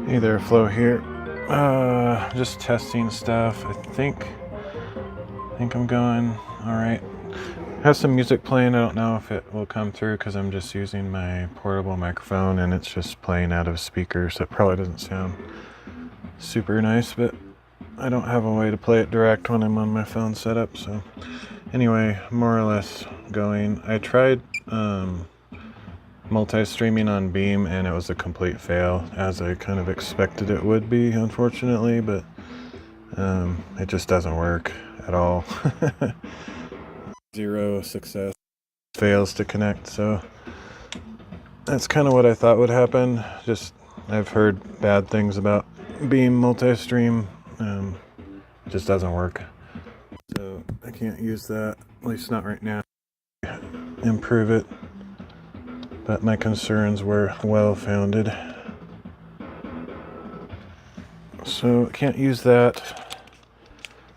Hey there, Flo here. Just testing stuff. I think I'm going all right. I have some music playing. I don't know if it will come through because I'm just using my portable microphone and it's just playing out of speakers. So it probably doesn't sound super nice, but I don't have a way to play it direct when I'm on my phone setup. So anyway, more or less going. I tried multi-streaming on Beam and it was a complete fail, as I kind of expected it would be, unfortunately, but it just doesn't work at all. Zero success, fails to connect, so that's kind of what I thought would happen. Just I've heard bad things about Beam multi-stream. It just doesn't work, so I can't use that, at least not right now. Improve it, but my concerns were well founded, so I can't use that.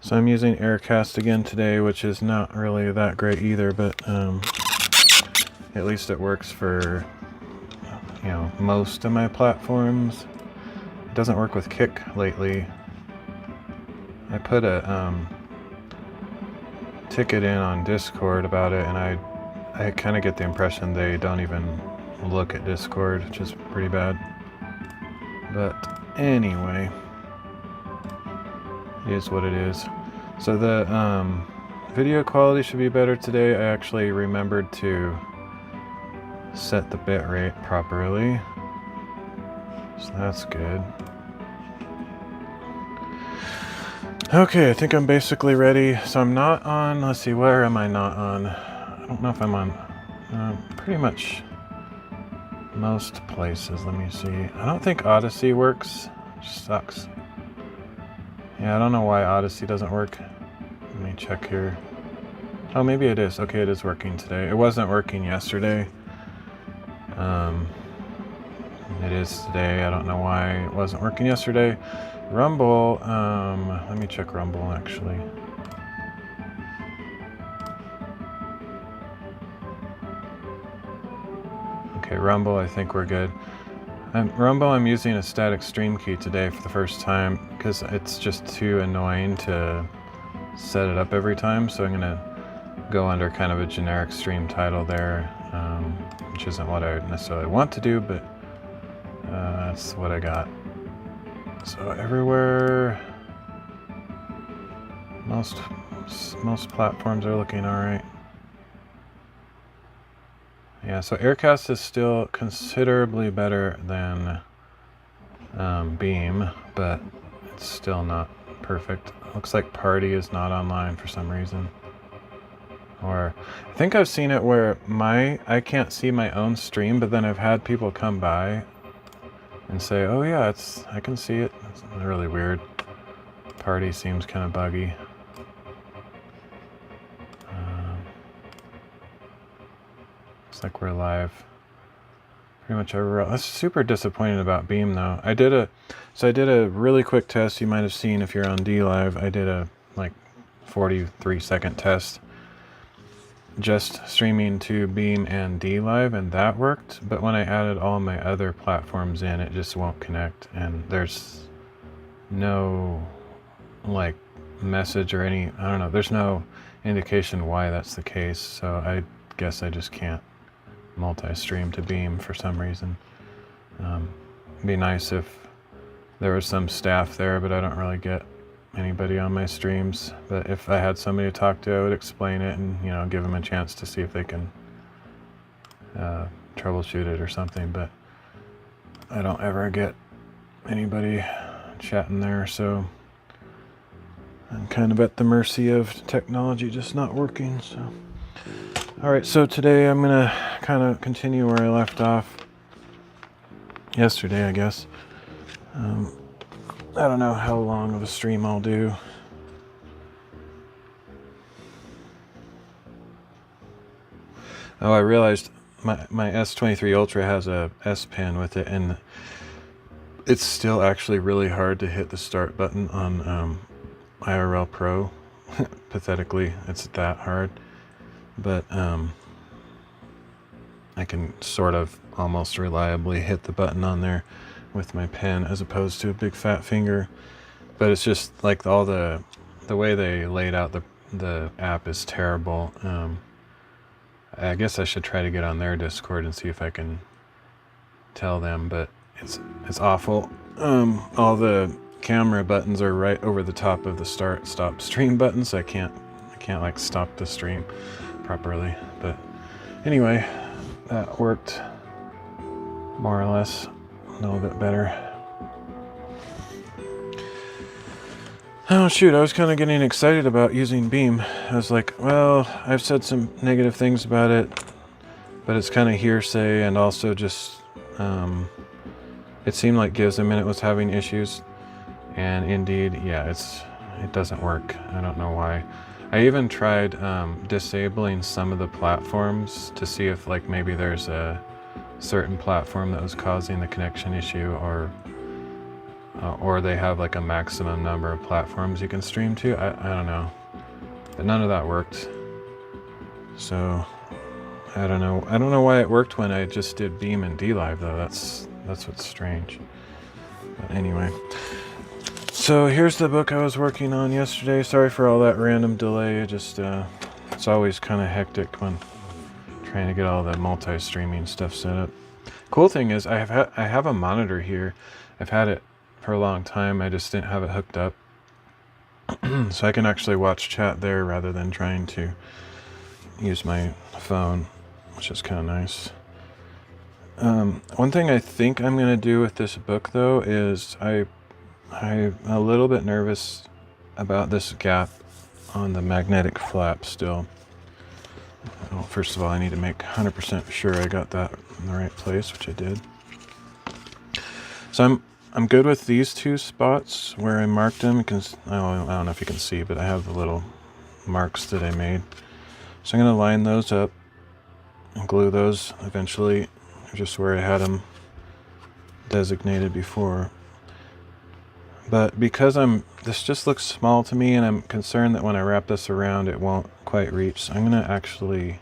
So I'm using Aircast again today, which is not really that great either, but at least it works for, you know, most of my platforms. It doesn't work with Kick lately. I put a ticket in on Discord about it, and I I kind of get the impression they don't even look at Discord, which is pretty bad. But anyway, it is what it is. So the video quality should be better today. I actually remembered to set the bitrate properly, so that's good. Okay, I think I'm basically ready. So I'm not on, let's see, where am I not on? I don't know if I'm on pretty much most places. Let me see. I don't think Odyssey works, which sucks. Yeah, I don't know why Odyssey doesn't work. Let me check here. Oh, maybe it is. Okay, it is working today. It wasn't working yesterday. It is today. I don't know why it wasn't working yesterday. Rumble, let me check Rumble actually. Okay, Rumble, I think we're good. Rumble, I'm using a static stream key today for the first time because it's just too annoying to set it up every time. So I'm gonna go under kind of a generic stream title there, which isn't what I necessarily want to do, but that's what I got. So everywhere, most platforms are looking all right. Yeah, so Aircast is still considerably better than Beam, but it's still not perfect. Looks like Party is not online for some reason. Or I think I've seen it where I can't see my own stream, but then I've had people come by and say, oh yeah, I can see it. It's really weird. Party seems kind of buggy. Looks like we're live pretty much everywhere. That's super disappointing about Beam though. I did a really quick test you might have seen if you're on DLive. I did a like 43-second test just streaming to Beam and DLive, and that worked. But when I added all my other platforms in, it just won't connect, and there's no like message or any, I don't know, there's no indication why that's the case. So I guess I just can't multi-stream to Beam for some reason. It'd be nice if there was some staff there, but I don't really get anybody on my streams. But if I had somebody to talk to, I would explain it and, you know, give them a chance to see if they can troubleshoot it or something. But I don't ever get anybody chatting there, so I'm kind of at the mercy of technology just not working. So all right, so today I'm gonna kind of continue where I left off yesterday, I guess. I don't know how long of a stream I'll do. Oh, I realized my S23 Ultra has a S Pen with it, and it's still actually really hard to hit the start button on IRL Pro. Pathetically, it's that hard. But I can sort of almost reliably hit the button on there with my pen as opposed to a big fat finger. But it's just like all the way they laid out the app is terrible. I guess I should try to get on their Discord and see if I can tell them, but it's awful. All the camera buttons are right over the top of the stop stream button, so I can't like stop the stream properly. But anyway, that worked more or less a little bit better. Oh shoot, I was kind of getting excited about using Beam. I was like, well, I've said some negative things about it, but it's kind of hearsay, and also just it seemed like Gives a Minute was having issues, and indeed, yeah, it doesn't work. I don't know why. I even tried disabling some of the platforms to see if like maybe there's a certain platform that was causing the connection issue, or they have like a maximum number of platforms you can stream to. I don't know, but none of that worked. So I don't know why it worked when I just did Beam and DLive though. That's what's strange. But anyway, so here's the book I was working on yesterday. Sorry for all that random delay. It's always kind of hectic when trying to get all the multi-streaming stuff set up. Cool thing is I have a monitor here. I've had it for a long time. I just didn't have it hooked up. So I can actually watch chat there rather than trying to use my phone, which is kind of nice. One thing I think I'm going to do with this book, though, is I'm a little bit nervous about this gap on the magnetic flap still. Well, first of all, I need to make 100% sure I got that in the right place, which I did. So I'm good with these two spots where I marked them, because I don't know if you can see, but I have the little marks that I made. So I'm going to line those up and glue those eventually, just where I had them designated before. But because this just looks small to me, and I'm concerned that when I wrap this around it won't quite reach, so I'm going to actually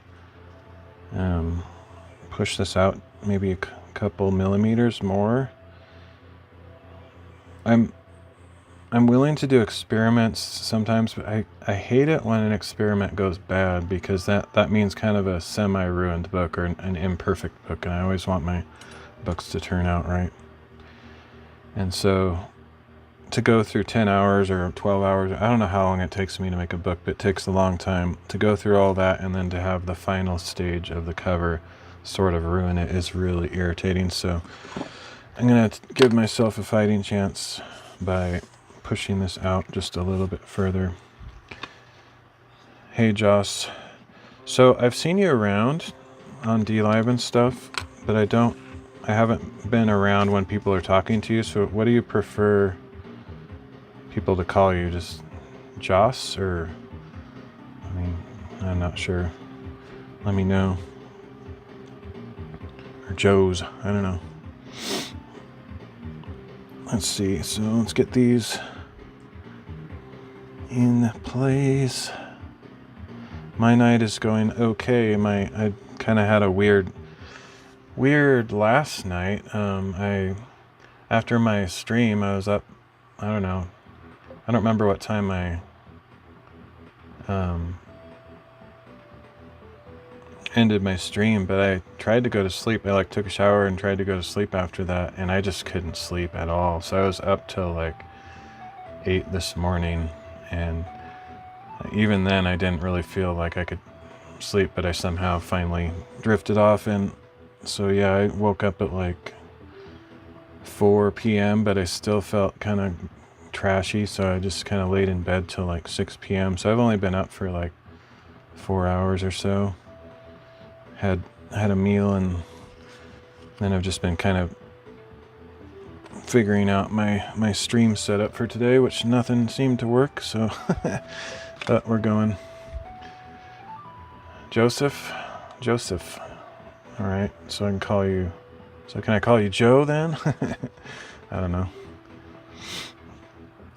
push this out maybe a couple millimeters more. I'm willing to do experiments sometimes, but I hate it when an experiment goes bad, because that means kind of a semi-ruined book or an imperfect book, and I always want my books to turn out right. And so to go through 10 hours or 12 hours, I don't know how long it takes me to make a book, but it takes a long time to go through all that, and then to have the final stage of the cover sort of ruin it is really irritating. So I'm going to give myself a fighting chance by pushing this out just a little bit further. Hey Joss, so I've seen you around on DLive and stuff, but I haven't been around when people are talking to you. So what do you prefer people to call you? Just Joss, or I mean, I'm not sure. Let me know. Or Joe's, I don't know. Let's see, so let's get these in place. My night is going okay. I kind of had a weird last night. After my stream, I was up, I don't know, I don't remember what time I ended my stream, but I tried to go to sleep. I took a shower and tried to go to sleep after that, and I just couldn't sleep at all. So I was up till 8 this morning, and even then I didn't really feel like I could sleep, but I somehow finally drifted off. And so yeah, I woke up at 4 p.m., but I still felt kind of trashy, so I just kind of laid in bed till 6 p.m. So I've only been up for 4 hours or so. Had a meal, and then I've just been kind of figuring out my stream setup for today, which nothing seemed to work, so but we're going. Joseph, all right, so I can call you, so can I call you Joe then? I don't know.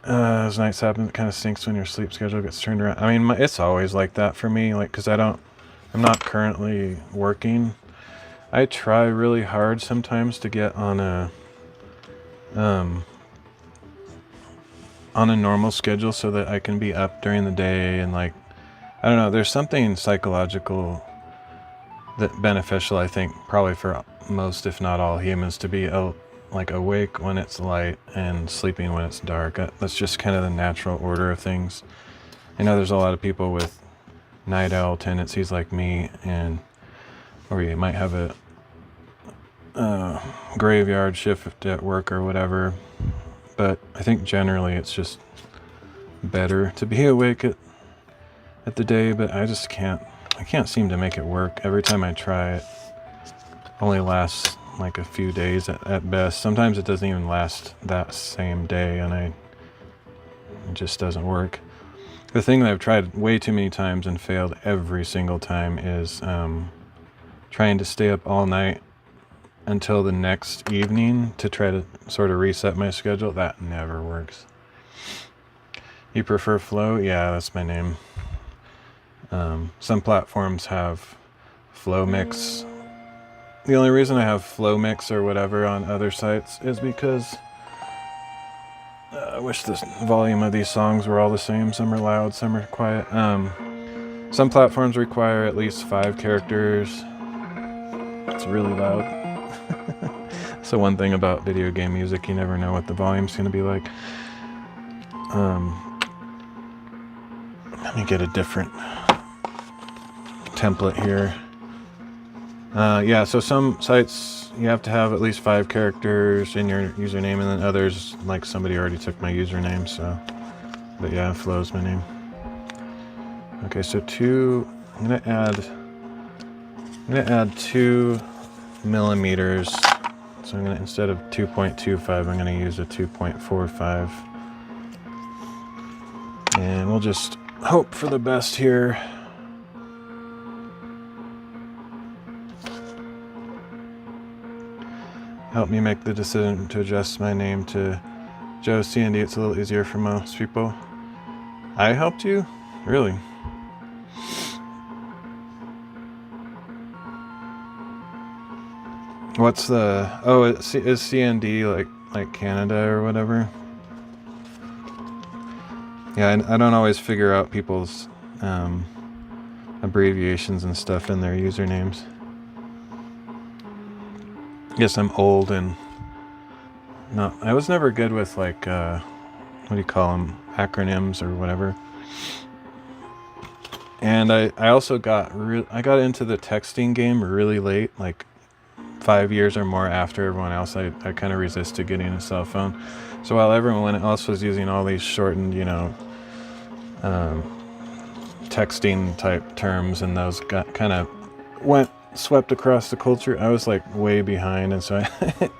As nights happen, it kind of stinks when your sleep schedule gets turned around. I mean, it's always like that for me, because I'm not currently working. I try really hard sometimes to get on a normal schedule so that I can be up during the day, and I don't know, there's something psychological that beneficial, I think, probably for most, if not all, humans, to be awake when it's light and sleeping when it's dark. That's just kind of the natural order of things. I know there's a lot of people with night owl tendencies like me, or you might have a graveyard shift at work or whatever, but I think generally it's just better to be awake at the day. But I can't seem to make it work. Every time I try, it only lasts a few days at best. Sometimes it doesn't even last that same day, and it just doesn't work. The thing that I've tried way too many times and failed every single time is trying to stay up all night until the next evening to try to sort of reset my schedule. That never works. You prefer Flow? Yeah, that's my name. Some platforms have Flow Mix. The only reason I have Flow Mix or whatever on other sites is because I wish the volume of these songs were all the same. Some are loud, some are quiet. Some platforms require at least 5 characters. It's really loud. So one thing about video game music, you never know what the volume's going to be like. Let me get a different template here. Yeah, so some sites you have to have at least 5 characters in your username, and then others, like somebody already took my username, so. But yeah, Flo's my name. Okay, so I'm gonna add 2 millimeters. So I'm gonna, instead of 2.25, I'm gonna use a 2.45. And we'll just hope for the best here. Help me make the decision to adjust my name to Joe C&D. It's a little easier for most people. I helped you? Really? What's the... Oh, is CND like Canada or whatever? Yeah, I don't always figure out people's abbreviations and stuff in their usernames. I guess I'm old and I was never good with like, what do you call them? Acronyms or whatever. And I also got into the texting game really late, like 5 years or more after everyone else. I kind of resisted getting a cell phone. So while everyone else was using all these shortened, texting type terms, and those got kind of swept across the culture, I was like way behind, and so I'm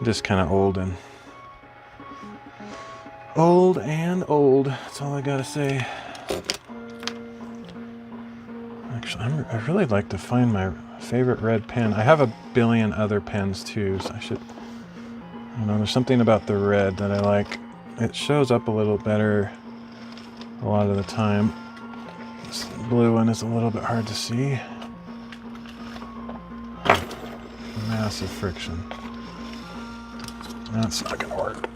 just kind of old. That's all I gotta say. Actually, I really like to find my favorite red pen. I have a billion other pens too, so I should, there's something about the red that I like. It shows up a little better a lot of the time. This blue one is a little bit hard to see. Massive friction. That's not gonna work.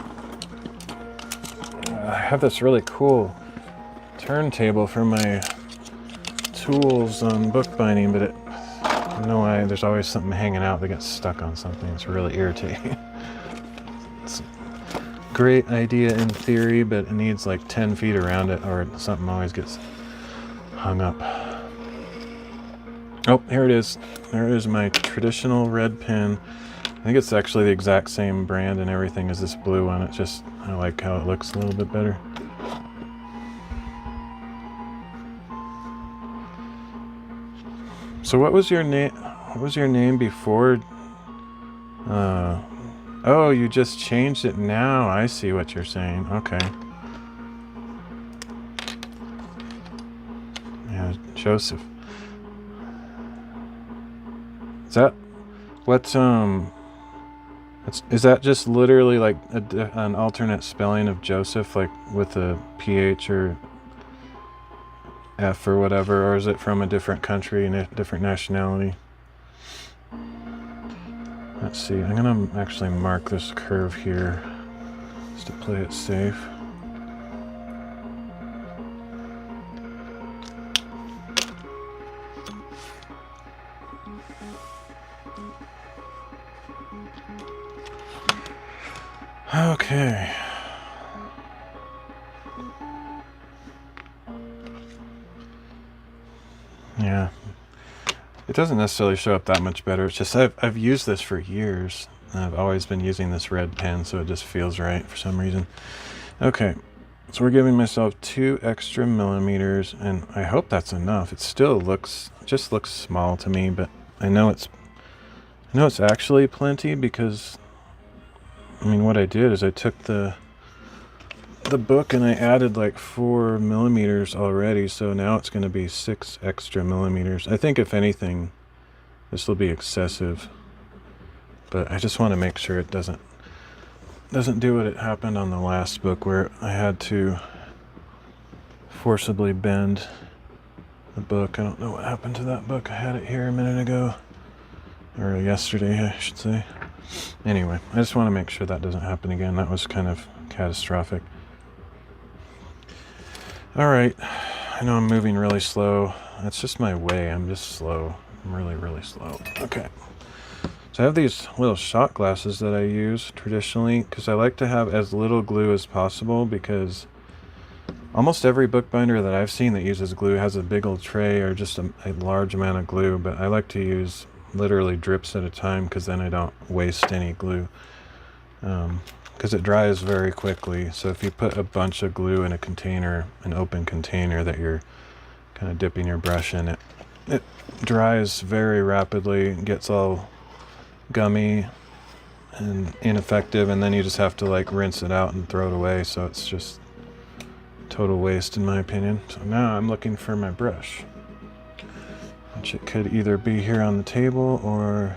I have this really cool turntable for my tools on bookbinding, but I don't know why there's always something hanging out that gets stuck on something. It's really irritating. It's a great idea in theory, but it needs like 10 feet around it, or something always gets hung up. Oh, here it is. There is my traditional red pen. I think it's actually the exact same brand and everything as this blue one. It's just, I like how it looks a little bit better. So what was your name? What was your name before? Oh, you just changed it now. I see what you're saying. Okay. Yeah, Joseph. Is that what's is that just literally like an alternate spelling of Joseph, like with a PH or F or whatever, or is it from a different country and a different nationality? Let's see, I'm gonna actually mark this curve here just to play it safe. Okay. Yeah. It doesn't necessarily show up that much better. It's just I've used this for years. I've always been using this red pen, so it just feels right for some reason. Okay. So we're giving myself 2 extra millimeters, and I hope that's enough. It still just looks small to me, but I know it's actually plenty, because I mean, what I did is I took the book and I added like 4 millimeters already, so now it's going to be 6 extra millimeters. I think if anything, this will be excessive, but I just want to make sure it doesn't do what it happened on the last book, where I had to forcibly bend the book. I don't know what happened to that book. I had it here a minute ago, or yesterday, I should say. Anyway, I just want to make sure that doesn't happen again. That was kind of catastrophic. All right, I know I'm moving really slow. That's just my way. I'm just slow. I'm really, really slow. Okay, So I have these little shot glasses that I use traditionally because I like to have as little glue as possible, because almost every bookbinder that I've seen that uses glue has a big old tray or just a large amount of glue, but I like to use literally drips at a time because then I don't waste any glue, because it dries very quickly. So if you put a bunch of glue in a container, an open container that you're kind of dipping your brush in, it dries very rapidly and gets all gummy and ineffective, and then you just have to like rinse it out and throw it away. So it's just total waste in my opinion. So now I'm looking for my brush, which it could either be here on the table or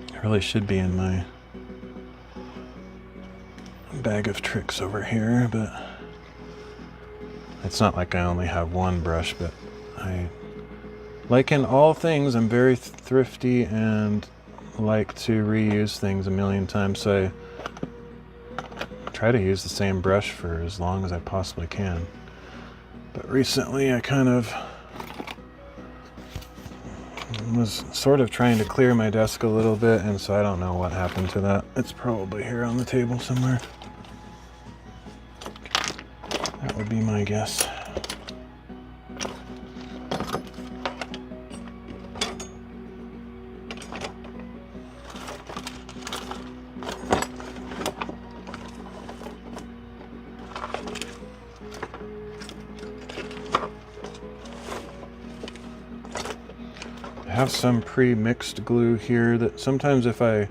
it really should be in my bag of tricks over here, but it's not like I only have one brush. But like in all things, I'm very thrifty and like to reuse things a million times, so I try to use the same brush for as long as I possibly can. But recently I kind of was sort of trying to clear my desk a little bit, and so I don't know what happened to that. It's probably here on the table somewhere. That would be my guess. I have some pre-mixed glue here that sometimes if I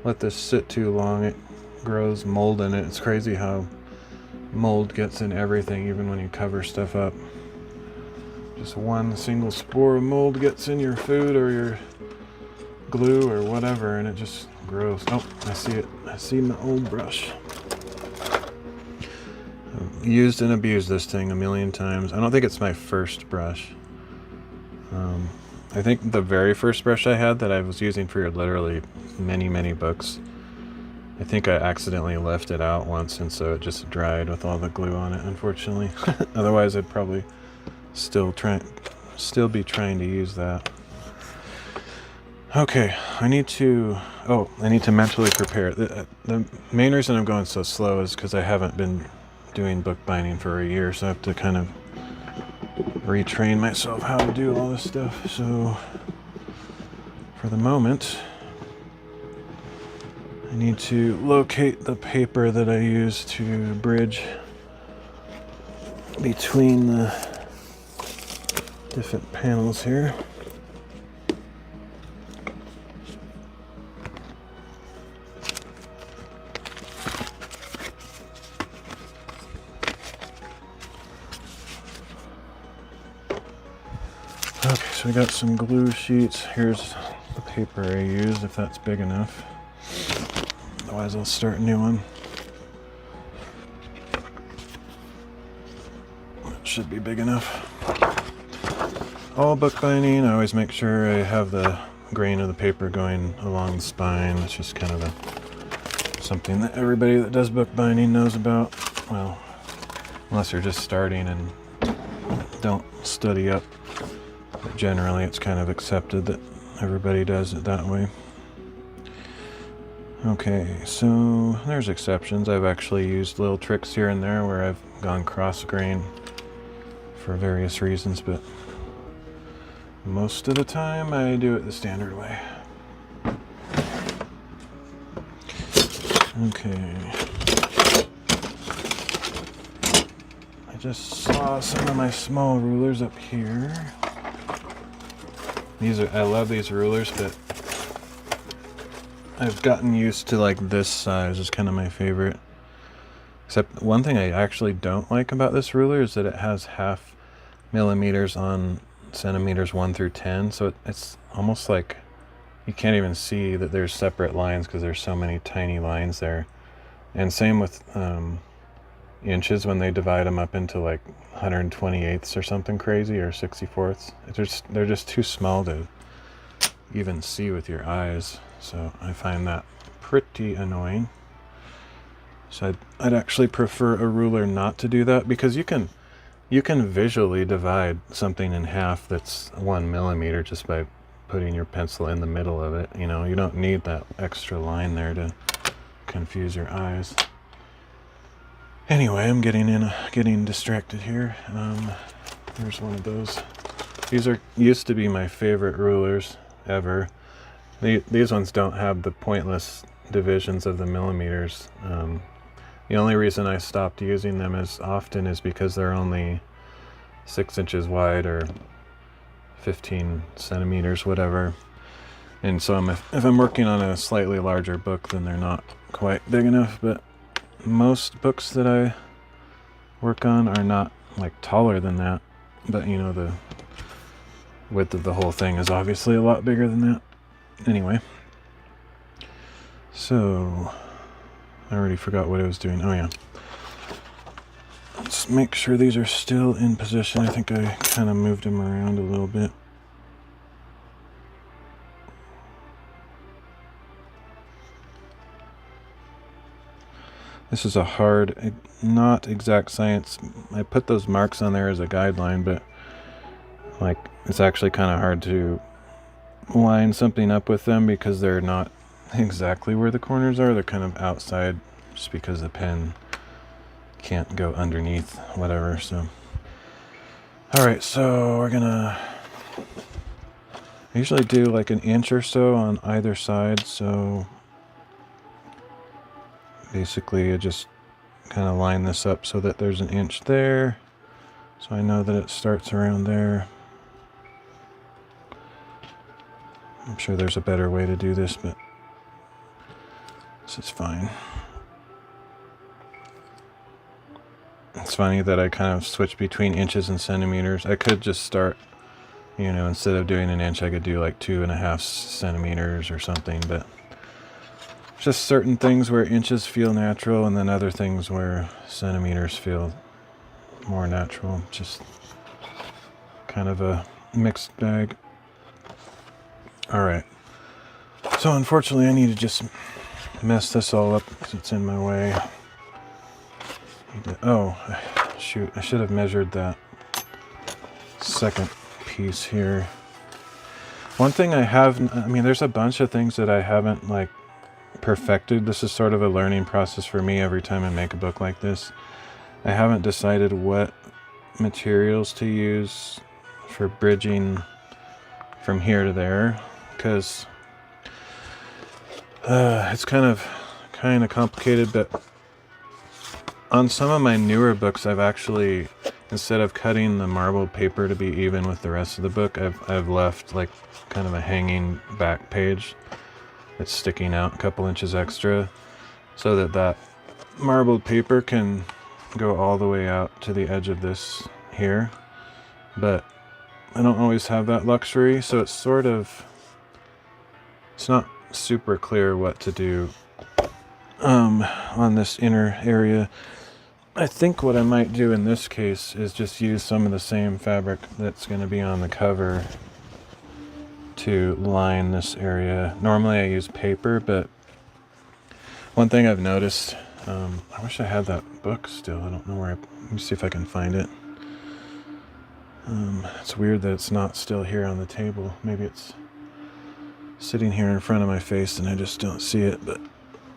let this sit too long, it grows mold in it. It's crazy how mold gets in everything, even when you cover stuff up. Just one single spore of mold gets in your food or your glue or whatever, and it just grows. Oh, I see it. I see my old brush. I've used and abused this thing a million times. I don't think it's my first brush. I think the very first brush I had that I was using for literally many books, I think I accidentally left it out once, and so it just dried with all the glue on it, unfortunately. Otherwise I'd probably still be trying to use that. Okay, I need to mentally prepare. The main reason I'm going so slow is because I haven't been doing bookbinding for a year, so I have to kind of retrain myself how to do all this stuff. So for the moment, I need to locate the paper that I use to bridge between the different panels here. Okay, so we got some glue sheets. Here's the paper I used, if that's big enough. Otherwise I'll start a new one. That should be big enough. All bookbinding, I always make sure I have the grain of the paper going along the spine. It's just kind of something that everybody that does bookbinding knows about. Well, unless you're just starting and don't study up. But generally it's kind of accepted that everybody does it that way. Okay, so there's exceptions. I've actually used little tricks here and there where I've gone cross grain for various reasons, but most of the time I do it the standard way. Okay. I just saw some of my small rulers up here. I love these rulers, but I've gotten used to like this size is kind of my favorite. Except one thing I actually don't like about this ruler is that it has 0.5 millimeters on centimeters 1 through 10. So it's almost like you can't even see that there's separate lines because there's so many tiny lines there. And same with inches when they divide them up into like 128ths or something crazy, or 64ths. They're just too small to even see with your eyes. So I find that pretty annoying. So I'd actually prefer a ruler not to do that, because you can visually divide something in half that's 1 millimeter just by putting your pencil in the middle of it. You know, you don't need that extra line there to confuse your eyes. Anyway, I'm getting distracted here. There's one of those. These used to be my favorite rulers ever. These ones don't have the pointless divisions of the millimeters. The only reason I stopped using them as often is because they're only 6 inches wide or 15 centimeters, whatever. And so if I'm working on a slightly larger book, then they're not quite big enough. But most books that I work on are not like taller than that. But you know, the width of the whole thing is obviously a lot bigger than that. Anyway, so I already forgot what I was doing. Oh yeah. Let's make sure these are still in position. I think I kind of moved them around a little bit. This is a hard, not exact science. I put those marks on there as a guideline, but like it's actually kind of hard to line something up with them because they're not exactly where the corners are. They're kind of outside just because the pen can't go underneath whatever. So all right, so we're gonna I usually do like 1 inch or so on either side. So basically I just kind of line this up so that there's 1 inch there, so I know that it starts around there. I'm sure there's a better way to do this, but this is fine. It's funny that I kind of switch between inches and centimeters. I could just start, you know, instead of doing 1 inch, I could do like 2.5 centimeters or something, but just certain things where inches feel natural and then other things where centimeters feel more natural. Just kind of a mixed bag. All right. So unfortunately, I need to just mess this all up because it's in my way. Oh, shoot. I should have measured that second piece here. One thing I mean, there's a bunch of things that I haven't like perfected. This is sort of a learning process for me every time I make a book like this. I haven't decided what materials to use for bridging from here to there, because it's kind of complicated. But on some of my newer books, I've actually, instead of cutting the marbled paper to be even with the rest of the book, I've left like kind of a hanging back page that's sticking out a couple inches extra, so that marbled paper can go all the way out to the edge of this here. But I don't always have that luxury, so it's not super clear what to do on this inner area. I think what I might do in this case is just use some of the same fabric that's going to be on the cover to line this area. Normally I use paper, but one thing I've noticed, I wish I had that book still. I don't know where. Let me see if I can find it. It's weird that it's not still here on the table. Maybe it's sitting here in front of my face and I just don't see it, but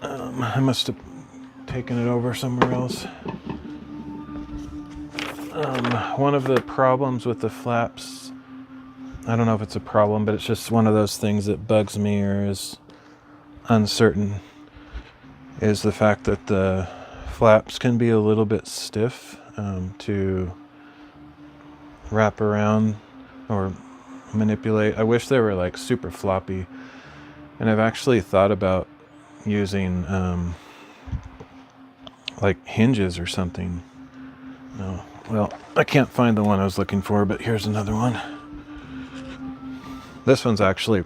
I must have taken it over somewhere else. One of the problems with the flaps, I don't know if it's a problem, but it's just one of those things that bugs me or is uncertain, is the fact that the flaps can be a little bit stiff to wrap around or manipulate. I wish they were like super floppy, and I've actually thought about using like hinges or something. No, well, I can't find the one I was looking for, but here's another one. This one's actually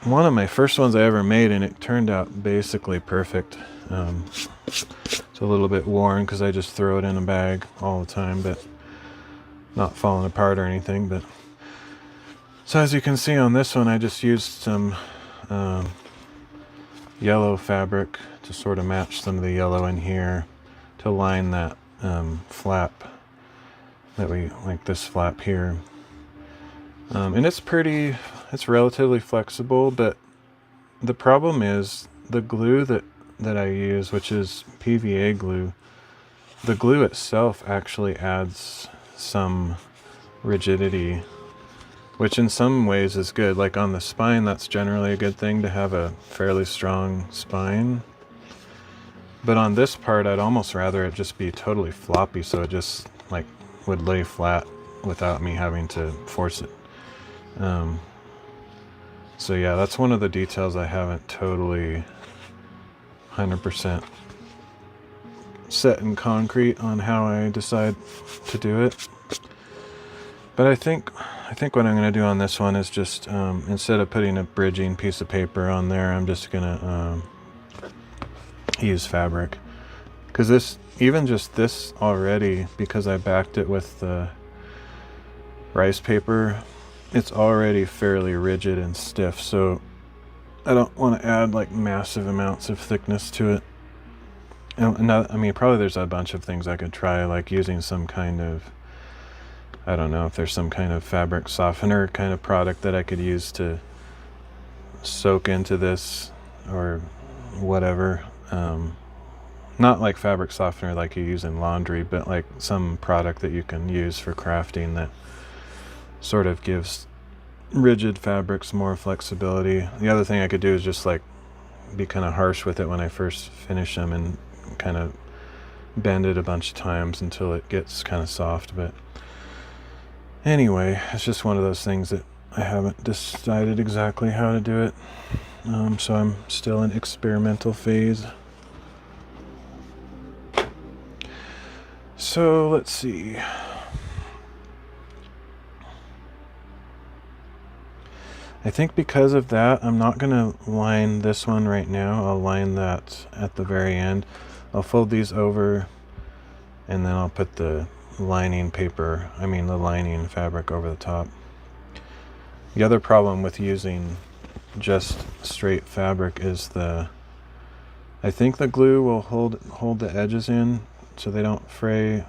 one of my first ones I ever made, and it turned out basically perfect. It's a little bit worn because I just throw it in a bag all the time, but not falling apart or anything. But so as you can see on this one, I just used some yellow fabric to sort of match some of the yellow in here to line that flap that we like, this flap here. And it's pretty, it's relatively flexible, but the problem is the glue that I use, which is PVA glue, the glue itself actually adds some rigidity, which in some ways is good. Like on the spine, that's generally a good thing to have a fairly strong spine. But on this part, I'd almost rather it just be totally floppy, so it just like would lay flat without me having to force it. So yeah, that's one of the details I haven't totally 100% set in concrete on how I decide to do it. But I think what I'm going to do on this one is just instead of putting a bridging piece of paper on there, I'm just going to use fabric, because this, even just this already, because I backed it with the rice paper, it's already fairly rigid and stiff, so I don't want to add like massive amounts of thickness to it. And I mean, probably there's a bunch of things I could try, like using some kind of, I don't know if there's some kind of fabric softener kind of product that I could use to soak into this or whatever. Not like fabric softener like you use in laundry, but like some product that you can use for crafting that sort of gives rigid fabrics more flexibility. The other thing I could do is just like be kind of harsh with it when I first finish them and kind of bend it a bunch of times until it gets kind of soft. But anyway, it's just one of those things that I haven't decided exactly how to do it. So I'm still in experimental phase. So let's see. I think because of that, I'm not going to line this one right now. I'll line that at the very end. I'll fold these over and then I'll put the lining fabric over the top. The other problem with using just straight fabric is I think the glue will hold the edges in so they don't fray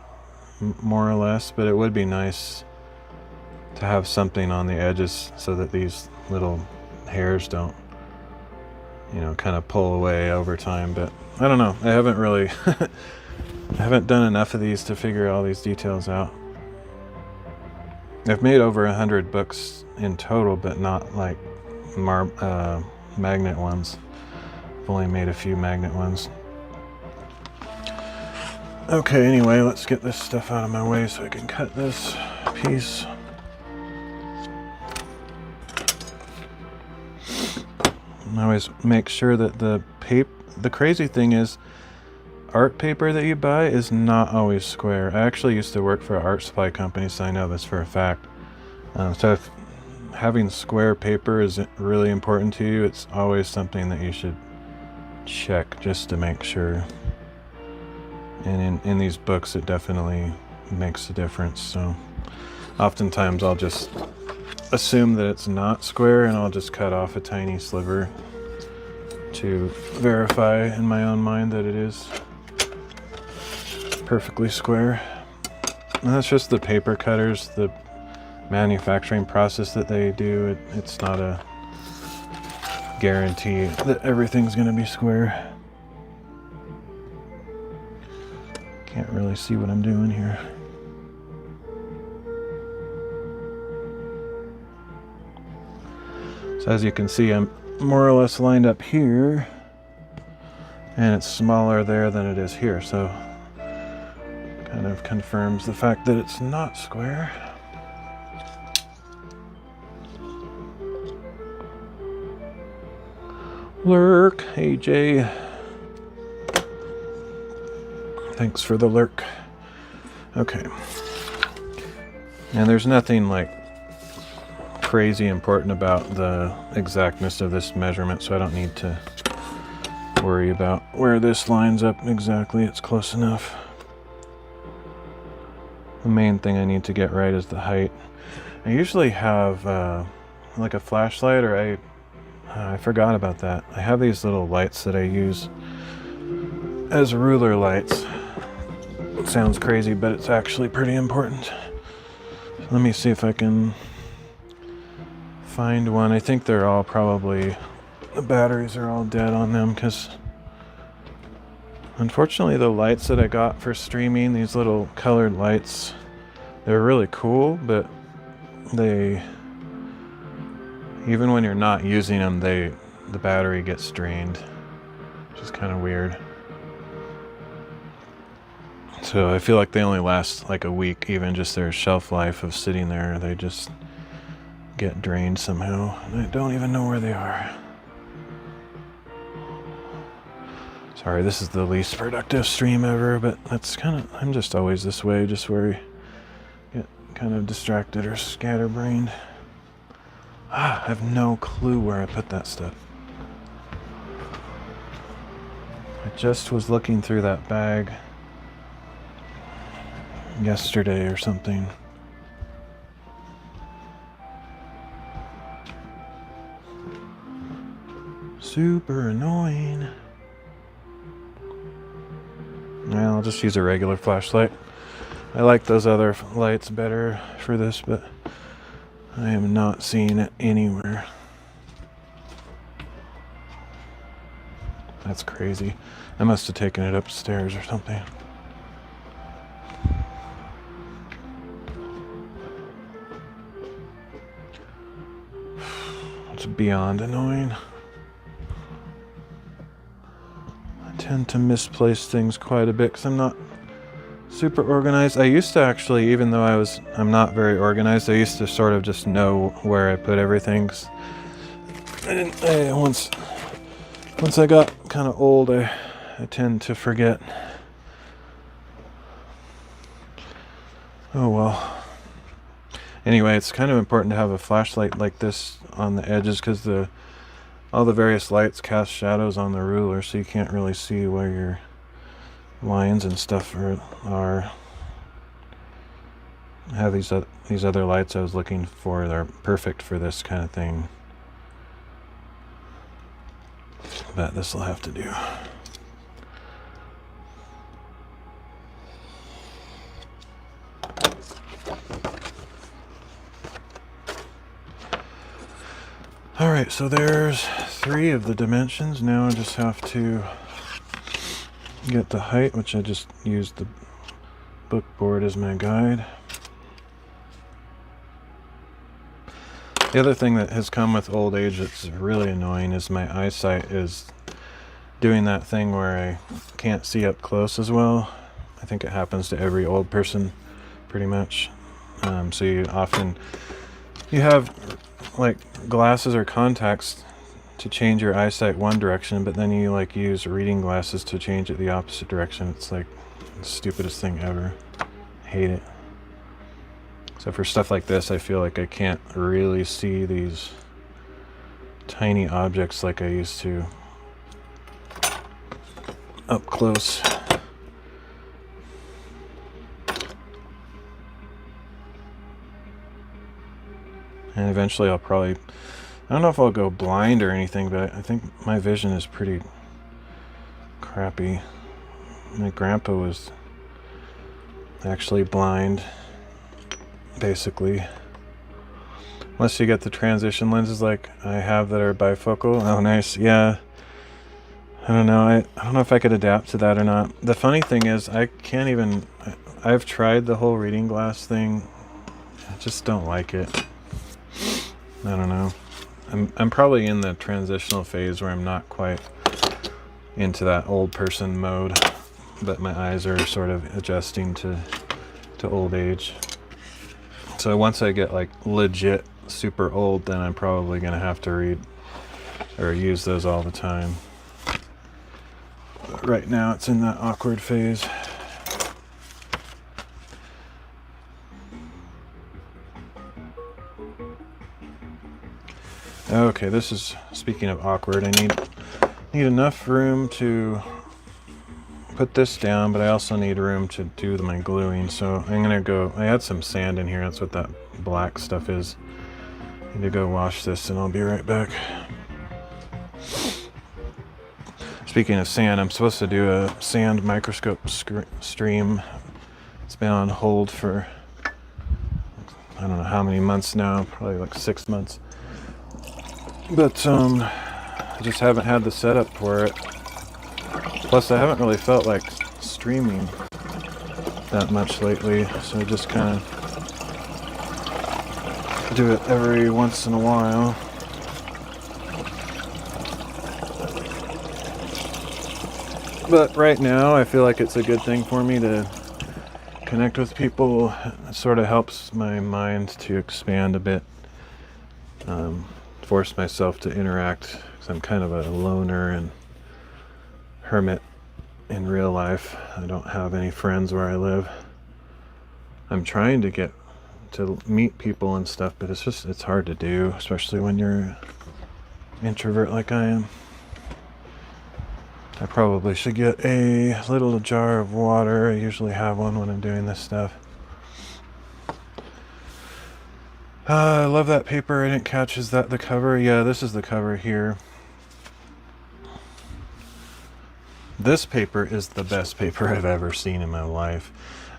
more or less, but it would be nice to have something on the edges so that these little hairs don't, kind of pull away over time. But I don't know, I haven't really I haven't done enough of these to figure all these details out. I've made over 100 books in total, but not like magnet ones. I've only made a few magnet ones. Okay, anyway, let's get this stuff out of my way so I can cut this piece. And I always make sure that the crazy thing is, art paper that you buy is not always square. I actually used to work for an art supply company, so I know this for a fact. So if having square paper is really important to you, it's always something that you should check just to make sure. And in these books, it definitely makes a difference. So oftentimes I'll just assume that it's not square and I'll just cut off a tiny sliver to verify in my own mind that it is perfectly square. And that's just the paper cutters, the manufacturing process that they do. It's not a guarantee that everything's going to be square. Can't really see what I'm doing here. So as you can see, I'm more or less lined up here, and it's smaller there than it is here, so kind of confirms the fact that it's not square. Lurk, hey Jay. Thanks for the lurk. Okay. And there's nothing like crazy important about the exactness of this measurement, so I don't need to worry about where this lines up exactly. It's close enough. The main thing I need to get right is the height. I usually have like a flashlight, or I forgot about that. I have these little lights that I use as ruler lights. It sounds crazy, but it's actually pretty important. Let me see if I can find one. I think they're all probably, the batteries are all dead on them because unfortunately the lights that I got for streaming, these little colored lights, they're really cool, but they, even when you're not using them, the battery gets drained, which is kind of weird. So I feel like they only last like a week, even just their shelf life of sitting there. They just get drained somehow. And I don't even know where they are. Sorry, this is the least productive stream ever, but that's kind of, I'm just always this way, just where I get kind of distracted or scatterbrained. I have no clue where I put that stuff. I just was looking through that bag yesterday or something. Super annoying. Well, I'll just use a regular flashlight. I like those other lights better for this, but I am not seeing it anywhere. That's crazy. I must have taken it upstairs or something. It's beyond annoying. I tend to misplace things quite a bit because I'm not super organized. I used to actually, even though I'm not very organized, I used to sort of just know where I put everything. Once I got kind of old, I tend to forget. Oh well. Anyway, it's kind of important to have a flashlight like this on the edges because all the various lights cast shadows on the ruler, so you can't really see where your lines and stuff are. I have these other lights I was looking for. They're perfect for this kind of thing, but this will have to do. Alright, so there's 3 of the dimensions. Now I just have to get the height, which I just used the book board as my guide. The other thing that has come with old age that's really annoying is my eyesight is doing that thing where I can't see up close as well. I think it happens to every old person pretty much. So you have like glasses or contacts to change your eyesight one direction, but then you like use reading glasses to change it the opposite direction. It's like the stupidest thing ever. I hate it. So for stuff like this, I feel like I can't really see these tiny objects like I used to up close. And eventually I'll probably, I don't know if I'll go blind or anything, but I think my vision is pretty crappy. My grandpa was actually blind, basically. Unless you get the transition lenses like I have that are bifocal. Oh, nice. Yeah. I don't know. I don't know if I could adapt to that or not. The funny thing is I've tried the whole reading glass thing. I just don't like it. I don't know. I'm probably in the transitional phase where I'm not quite into that old person mode, but my eyes are sort of adjusting to old age. So once I get like legit super old, then I'm probably gonna have to read or use those all the time. But right now it's in that awkward phase. Okay, this is, speaking of awkward, I need enough room to put this down, but I also need room to do my gluing. So I'm gonna go, I had some sand in here, that's what that black stuff is. I need to go wash this and I'll be right back. Speaking of sand, I'm supposed to do a sand microscope stream. It's been on hold for I don't know how many months now, probably like 6 months. But I just haven't had the setup for it. Plus, I haven't really felt like streaming that much lately, so I just kind of do it every once in a while. But right now, I feel like it's a good thing for me to connect with people. It sort of helps my mind to expand a bit. Force myself to interact, because I'm kind of a loner and hermit in real life. I don't have any friends where I live. I'm trying to get to meet people and stuff, but it's hard to do, especially when you're an introvert like I am. I probably should get a little jar of water. I usually have one when I'm doing this stuff. I love that paper. I didn't catch, is that the cover? Yeah, this is the cover here. This paper is the best paper I've ever seen in my life.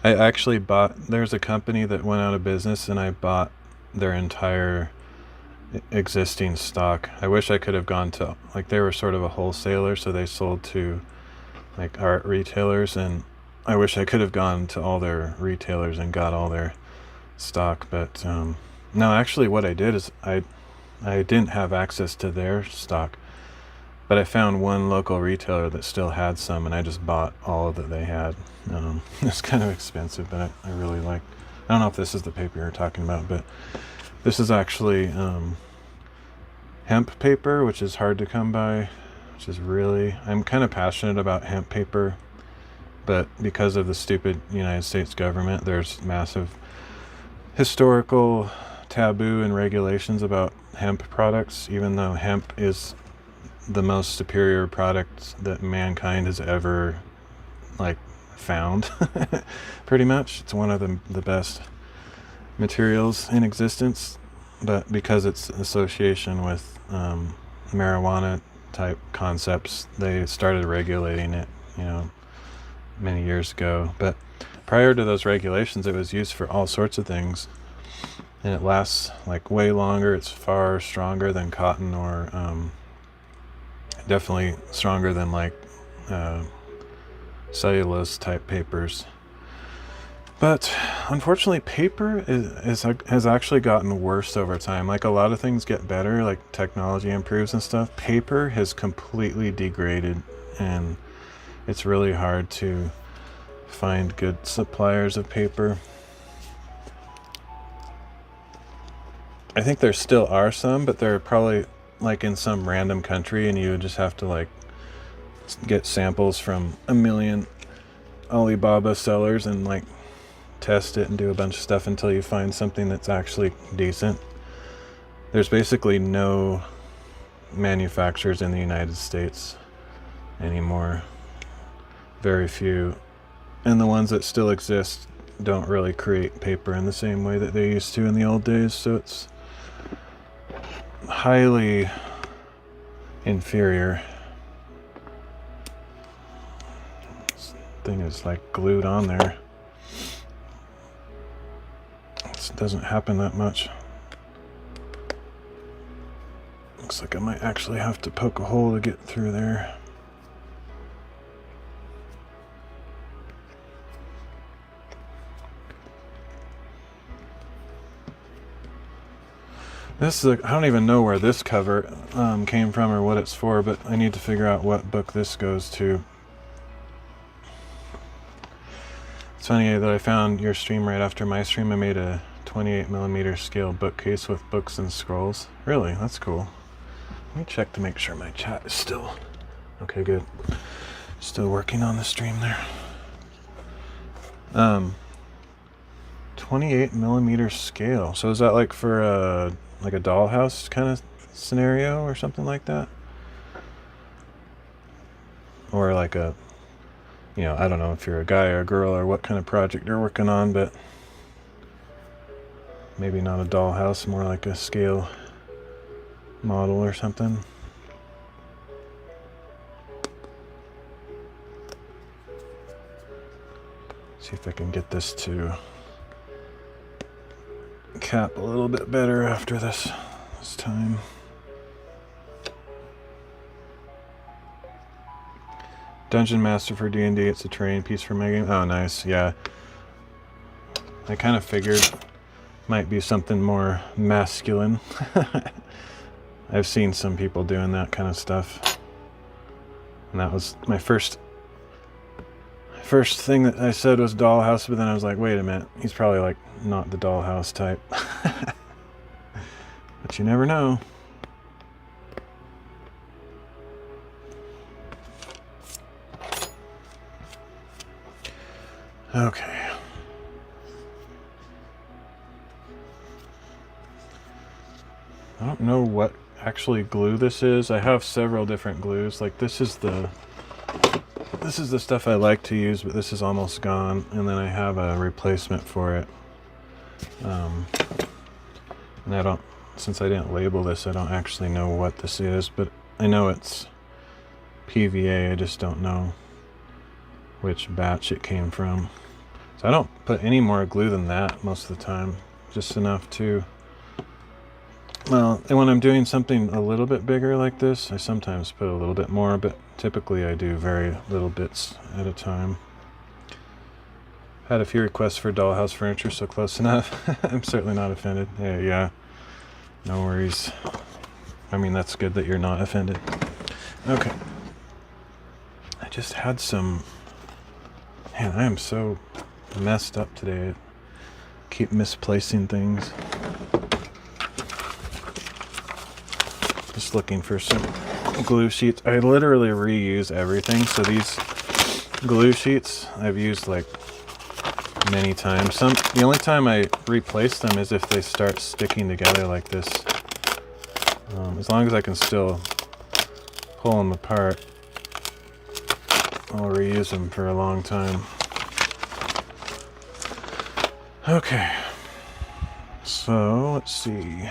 I actually there's a company that went out of business and I bought their entire existing stock. I wish I could have gone to, like, they were sort of a wholesaler, so they sold to like art retailers, and I wish I could have gone to all their retailers and got all their stock, but no, actually what I did is I didn't have access to their stock, but I found one local retailer that still had some, and I just bought all that they had. It's kind of expensive, but I really liked. I don't know if this is the paper you're talking about, but this is actually hemp paper, which is hard to come by, which is really, I'm kind of passionate about hemp paper, but because of the stupid United States government, there's massive historical taboo and regulations about hemp products, even though hemp is the most superior product that mankind has ever found. Pretty much, it's one of the best materials in existence, but because it's association with marijuana type concepts, they started regulating it, many years ago. But prior to those regulations, it was used for all sorts of things, and it lasts way longer. It's far stronger than cotton, or definitely stronger than cellulose type papers. But unfortunately, paper has actually gotten worse over time. A lot of things get better, like technology improves and stuff. Paper has completely degraded, and it's really hard to find good suppliers of paper. I think there still are some, but they're probably in some random country, and you would just have to get samples from a million Alibaba sellers and test it and do a bunch of stuff until you find something that's actually decent. There's basically no manufacturers in the United States anymore. Very few. And the ones that still exist don't really create paper in the same way that they used to in the old days, so it's highly inferior. This thing is glued on there. It doesn't happen that much. Looks like I might actually have to poke a hole to get through there. This is I don't even know where this cover came from or what it's for, but I need to figure out what book this goes to. It's funny that I found your stream right after my stream. I made a 28mm scale bookcase with books and scrolls. Really? That's cool. Let me check to make sure my chat is still... Okay, good. Still working on the stream there. 28mm scale. So is that for a dollhouse kind of scenario or something like that? Or a, I don't know if you're a guy or a girl or what kind of project you're working on, but maybe not a dollhouse, more like a scale model or something. See if I can get this to cap a little bit better after this time. Dungeon Master for D&D. It's a training piece for my game. Oh, nice. Yeah. I kind of figured might be something more masculine. I've seen some people doing that kind of stuff. And that was my first thing that I said was dollhouse, but then I was like, wait a minute, he's probably like not the dollhouse type. But you never know. Okay. I don't know what actually glue this is. I have several different glues. Like this is the stuff I like to use, but this is almost gone, and then I have a replacement for it. And since I didn't label this, I don't actually know what this is, but I know it's PVA. I just don't know which batch it came from. So I don't put any more glue than that most of the time, just enough to, well, and when I'm doing something a little bit bigger like this, I sometimes put a little bit more, but typically I do very little bits at a time. Had a few requests for dollhouse furniture, so close enough. I'm certainly not offended. Yeah, no worries. I mean, that's good that you're not offended. Okay. I just had some... Man, I am so messed up today. I keep misplacing things. Just looking for some glue sheets. I literally reuse everything, so these glue sheets I've used like many times. The only time I replace them is if they start sticking together like this. As long as I can still pull them apart, I'll reuse them for a long time. Okay, so let's see.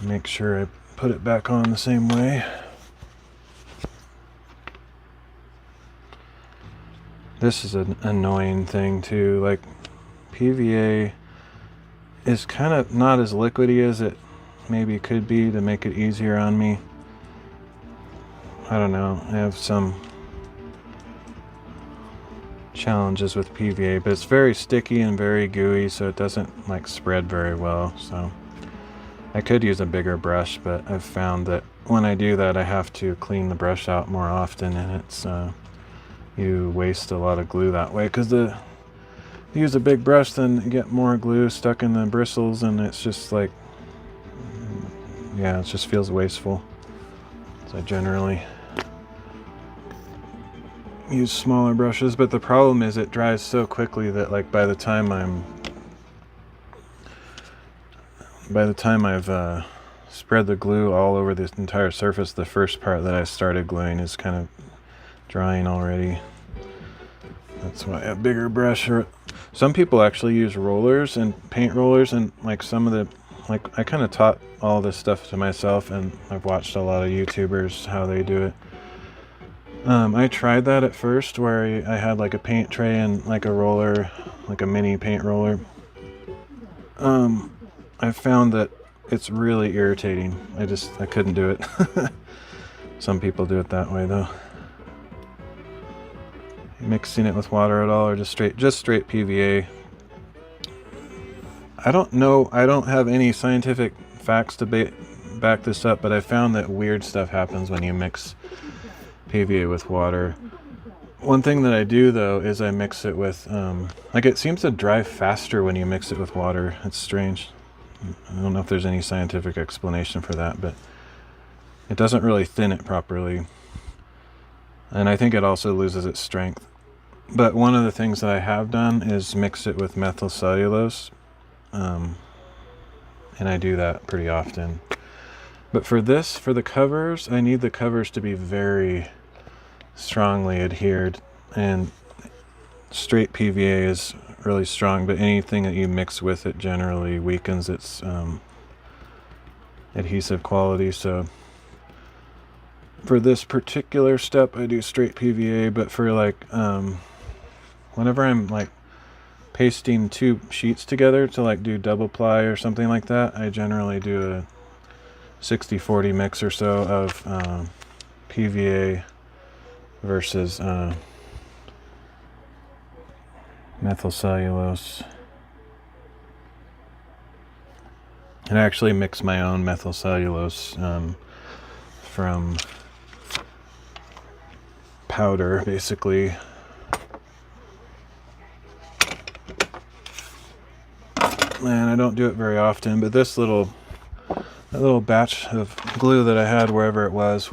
Make sure I put it back on the same way. This is an annoying thing too. Like, PVA is kind of not as liquidy as it maybe could be to make it easier on me. I don't know. I have some challenges with PVA, but it's very sticky and very gooey, so it doesn't like spread very well. So I could use a bigger brush, but I've found that when I do that, I have to clean the brush out more often, and it's you waste a lot of glue that way, because you use a big brush, then you get more glue stuck in the bristles, and it's just like, yeah, it just feels wasteful. So I generally use smaller brushes, but the problem is it dries so quickly that like by the time I've spread the glue all over this entire surface, the first part that I started gluing is kind of drying already. That's why a bigger brush, or some people actually use rollers and paint rollers, and like some of the, like I kind of taught all this stuff to myself, and I've watched a lot of YouTubers how they do it. I tried that at first, where I had like a paint tray and like a roller, like a mini paint roller. I found that it's really irritating. I couldn't do it. Some people do it that way though. Mixing it with water at all, or just straight PVA. I don't know. I don't have any scientific facts to back this up, but I found that weird stuff happens when you mix PVA with water. One thing that I do though is I mix it with like, it seems to dry faster when you mix it with water. It's strange. I don't know if there's any scientific explanation for that, but it doesn't really thin it properly, and I think it also loses its strength. But one of the things that I have done is mix it with methyl cellulose, and I do that pretty often. But for the covers, I need the covers to be very strongly adhered, and straight PVA is really strong, but anything that you mix with it generally weakens its adhesive quality. So for this particular step, I do straight PVA, but for like whenever I'm like pasting two sheets together to like do double ply or something like that, I generally do a 60-40 mix or so of PVA versus methyl cellulose. And I actually mix my own methyl cellulose from powder, basically. And I don't do it very often, but this little batch of glue that I had wherever it was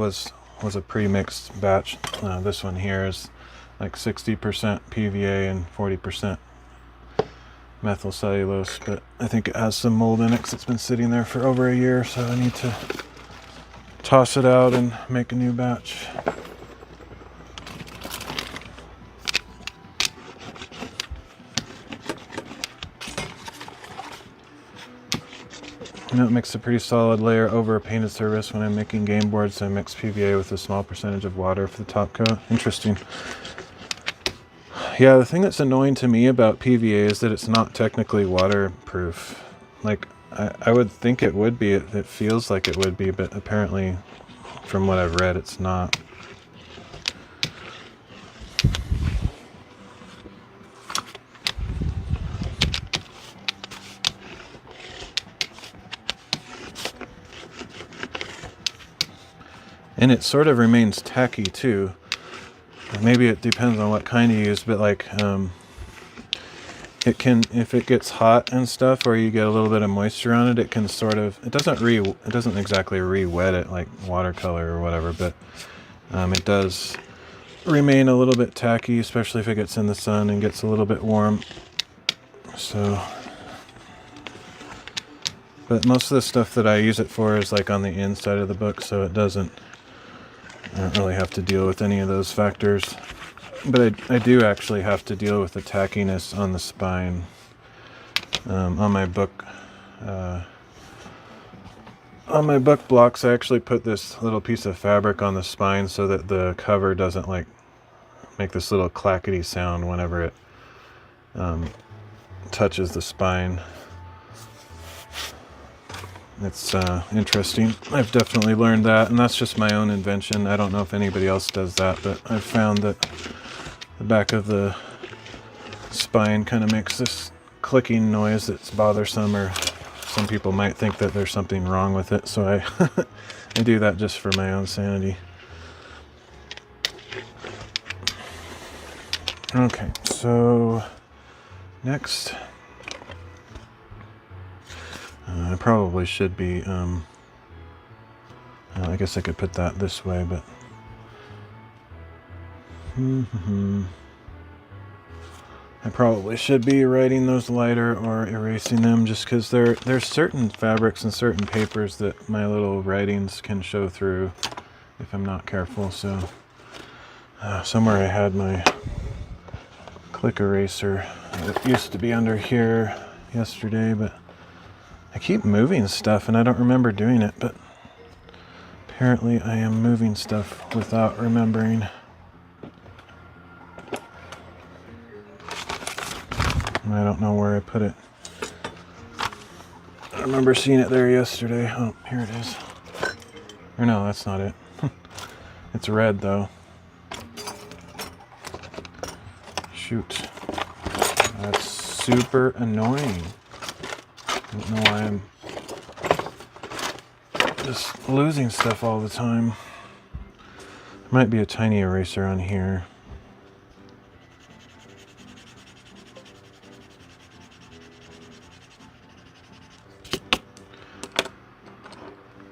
a pre-mixed batch. This one here is like 60% PVA and 40% methyl cellulose, but I think it has some mold in it because it's been sitting there for over a year, so I need to toss it out and make a new batch. And it makes a pretty solid layer over a painted surface. When I'm making game boards, I mix PVA with a small percentage of water for the top coat. Interesting. Yeah, the thing that's annoying to me about PVA is that it's not technically waterproof. Like, I would think it would be. It feels like it would be, but apparently, from what I've read, it's not. And it sort of remains tacky too. Maybe it depends on what kind you use, but like it can, if it gets hot and stuff, or you get a little bit of moisture on it, it can sort of, it doesn't exactly re-wet it like watercolor or whatever, but it does remain a little bit tacky, especially if it gets in the sun and gets a little bit warm. So, but most of the stuff that I use it for is like on the inside of the book, so it doesn't, I don't really have to deal with any of those factors. But I do actually have to deal with the tackiness on the spine. On my book blocks, I actually put this little piece of fabric on the spine so that the cover doesn't like make this little clackety sound whenever it touches the spine. It's interesting. I've definitely learned that, and that's just my own invention. I don't know if anybody else does that, but I've found that the back of the spine kind of makes this clicking noise that's bothersome, or some people might think that there's something wrong with it, so I do that just for my own sanity. Okay, so next, I probably should be, I guess I could put that this way, but I probably should be writing those lighter or erasing them, just because there's certain fabrics and certain papers that my little writings can show through if I'm not careful. So somewhere I had my click eraser. It used to be under here yesterday, but I keep moving stuff and I don't remember doing it, but apparently I am moving stuff without remembering. I don't know where I put it. I remember seeing it there yesterday. Oh, here it is. Or no, that's not it. It's red though. Shoot. That's super annoying. I don't know why I'm just losing stuff all the time. There might be a tiny eraser on here.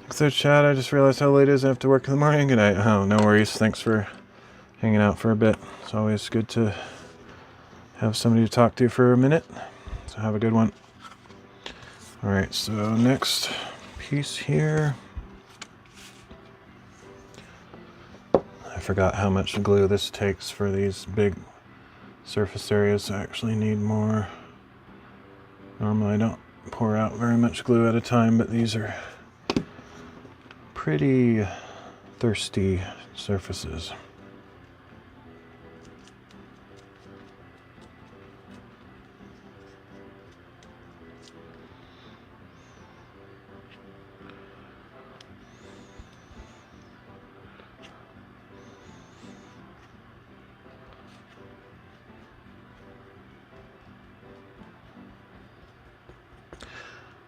So Chad, I just realized how late it is. I have to work in the morning. Good night. Oh, no worries. Thanks for hanging out for a bit. It's always good to have somebody to talk to for a minute. So have a good one. All right, so next piece here. I forgot how much glue this takes for these big surface areas. I actually need more. Normally I don't pour out very much glue at a time, but these are pretty thirsty surfaces.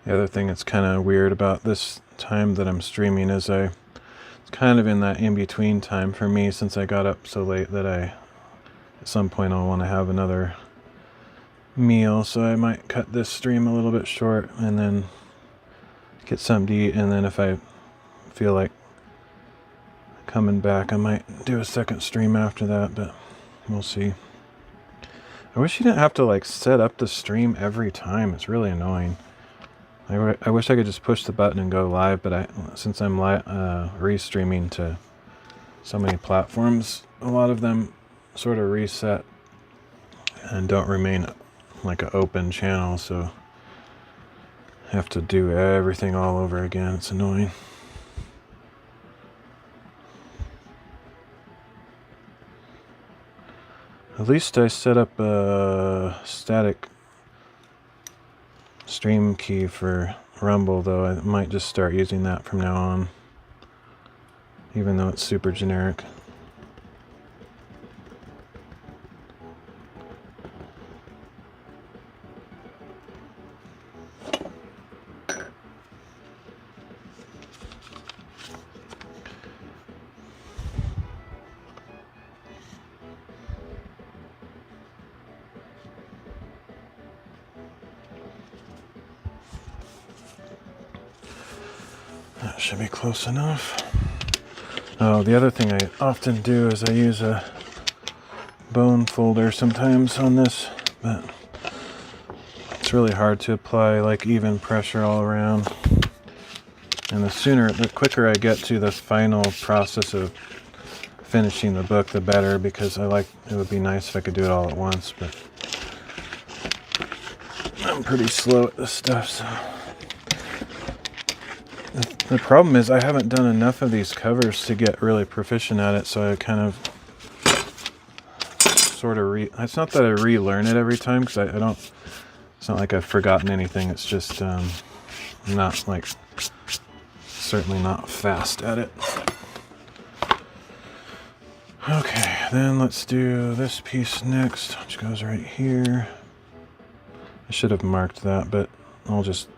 The other thing that's kind of weird about this time that I'm streaming is it's kind of in that in-between time for me, since I got up so late that at some point I'll want to have another meal, so I might cut this stream a little bit short and then get something to eat, and then if I feel like coming back I might do a second stream after that, but we'll see. I wish you didn't have to like set up the stream every time. It's really annoying. I wish I could just push the button and go live, but since I'm restreaming to so many platforms, a lot of them sort of reset and don't remain like an open channel, so I have to do everything all over again. It's annoying. At least I set up a static stream key for Rumble, though. I might just start using that from now on, even though it's super generic. That should be close enough. Oh, the other thing I often do is I use a bone folder sometimes on this, but it's really hard to apply like even pressure all around. And the quicker I get to the final process of finishing the book, the better, because it would be nice if I could do it all at once, but I'm pretty slow at this stuff, so. The problem is I haven't done enough of these covers to get really proficient at it, so I kind of sort of it's not that I relearn it every time, because I don't, it's not like I've forgotten anything, it's just not like, certainly not fast at it. Okay, then let's do this piece next, which goes right here. I should have marked that, but I'll just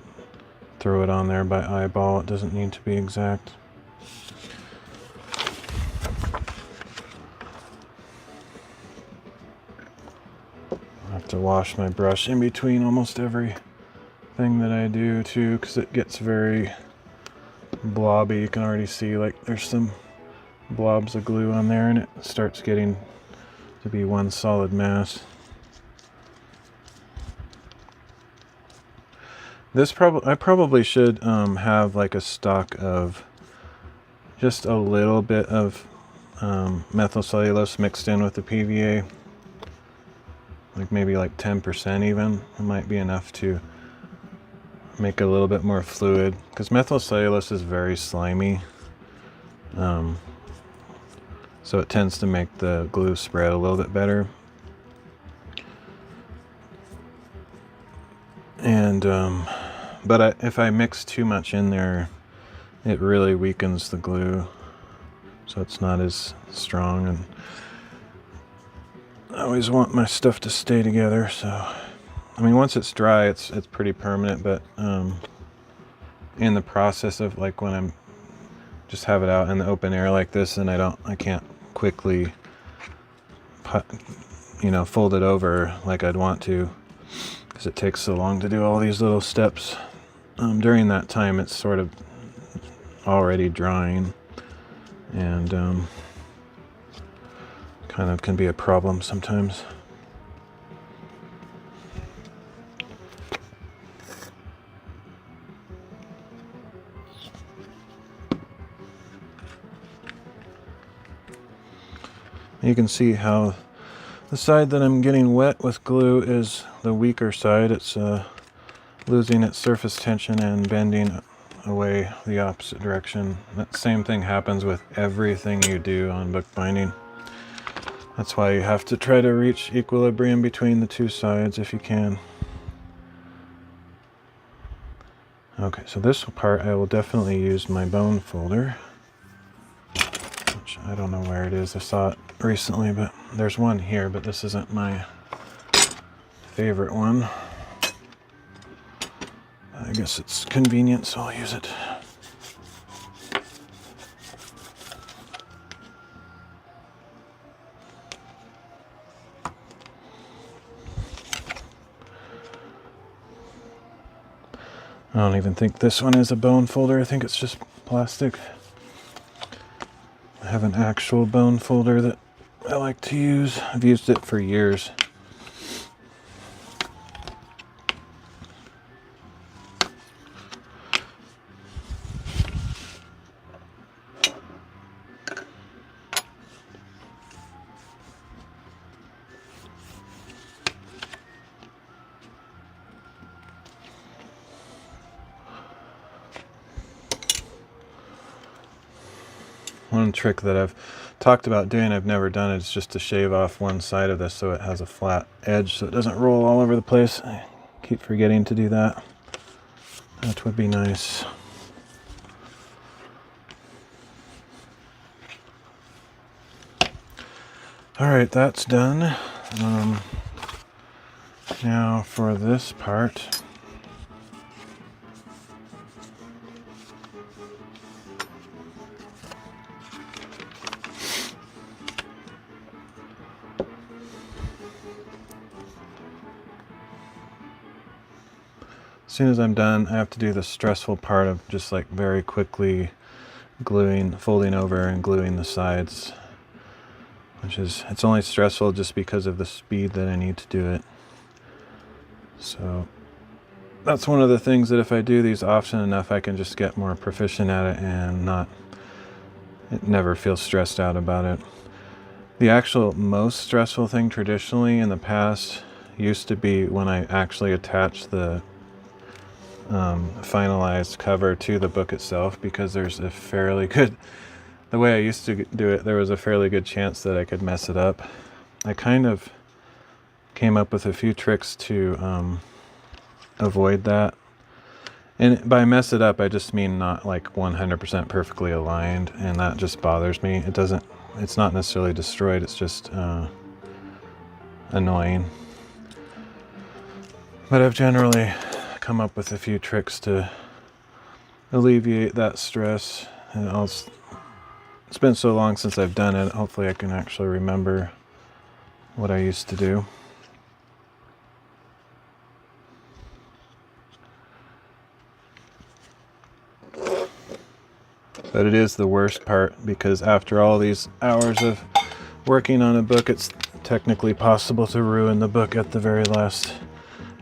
throw it on there by eyeball. It doesn't need to be exact. I have to wash my brush in between almost every thing that I do too, because it gets very blobby. You can already see like there's some blobs of glue on there, and it starts getting to be one solid mass. I probably should have like a stock of just a little bit of methyl cellulose mixed in with the PVA, like maybe like 10% even. It might be enough to make it a little bit more fluid, because methyl cellulose is very slimy, so it tends to make the glue spread a little bit better. And but if I mix too much in there, it really weakens the glue, so it's not as strong. And I always want my stuff to stay together, so I mean, once it's dry, it's pretty permanent. But in the process of like when I'm just have it out in the open air like this, and I can't quickly fold it over like I'd want to, because it takes so long to do all these little steps. During that time, it's sort of already drying, and kind of can be a problem sometimes. You can see how the side that I'm getting wet with glue is the weaker side. It's losing its surface tension and bending away the opposite direction. That same thing happens with everything you do on bookbinding. That's why you have to try to reach equilibrium between the two sides if you can. Okay, so this part I will definitely use my bone folder, which I don't know where it is. I saw it recently, but there's one here, but this isn't my favorite one. guess it's convenient, so I'll use it. I don't even think this one is a bone folder. I think it's just plastic. I have an actual bone folder that I like to use. I've used it for years. One trick that I've talked about doing, I've never done it, is just to shave off one side of this so it has a flat edge so it doesn't roll all over the place. I keep forgetting to do that. That would be nice. Alright, that's done. Now for this part. As soon as I'm done, I have to do the stressful part of just like very quickly folding over and gluing the sides, it's only stressful just because of the speed that I need to do it. So that's one of the things that if I do these often enough, I can just get more proficient at it and never feel stressed out about it. The actual most stressful thing traditionally in the past used to be when I actually attached the finalized cover to the book itself, because there's a fairly good, the way I used to do it, there was a fairly good chance that I could mess it up. I kind of came up with a few tricks to avoid that. And by mess it up, I just mean not like 100% perfectly aligned, and that just bothers me. It's not necessarily destroyed, it's just annoying. But I've generally come up with a few tricks to alleviate that stress. And it's been so long since I've done it, hopefully I can actually remember what I used to do. But it is the worst part, because after all these hours of working on a book, it's technically possible to ruin the book at the very last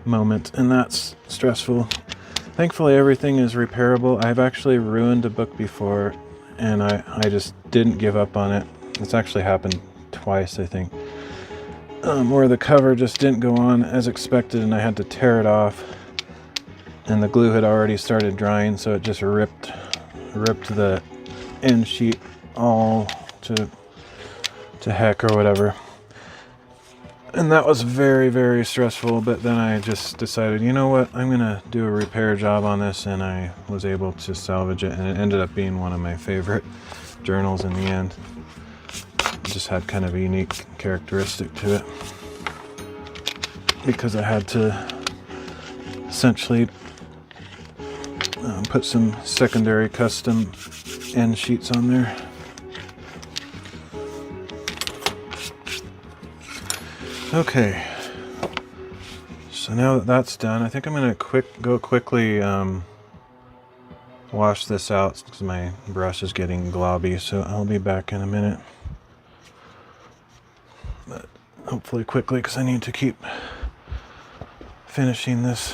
moment, and that's stressful. Thankfully everything is repairable. I've actually ruined a book before, and I just didn't give up on it. It's actually happened twice, I think, where the cover just didn't go on as expected, and I had to tear it off, and the glue had already started drying, so it just ripped the end sheet all to heck or whatever. And that was very, very stressful, but then I just decided, you know what, I'm gonna do a repair job on this, and I was able to salvage it, and it ended up being one of my favorite journals in the end. It just had kind of a unique characteristic to it, because I had to essentially put some secondary custom end sheets on there. Okay, so now that that's done, I think I'm going to go quickly wash this out, because my brush is getting globby, so I'll be back in a minute. But hopefully quickly, because I need to keep finishing this.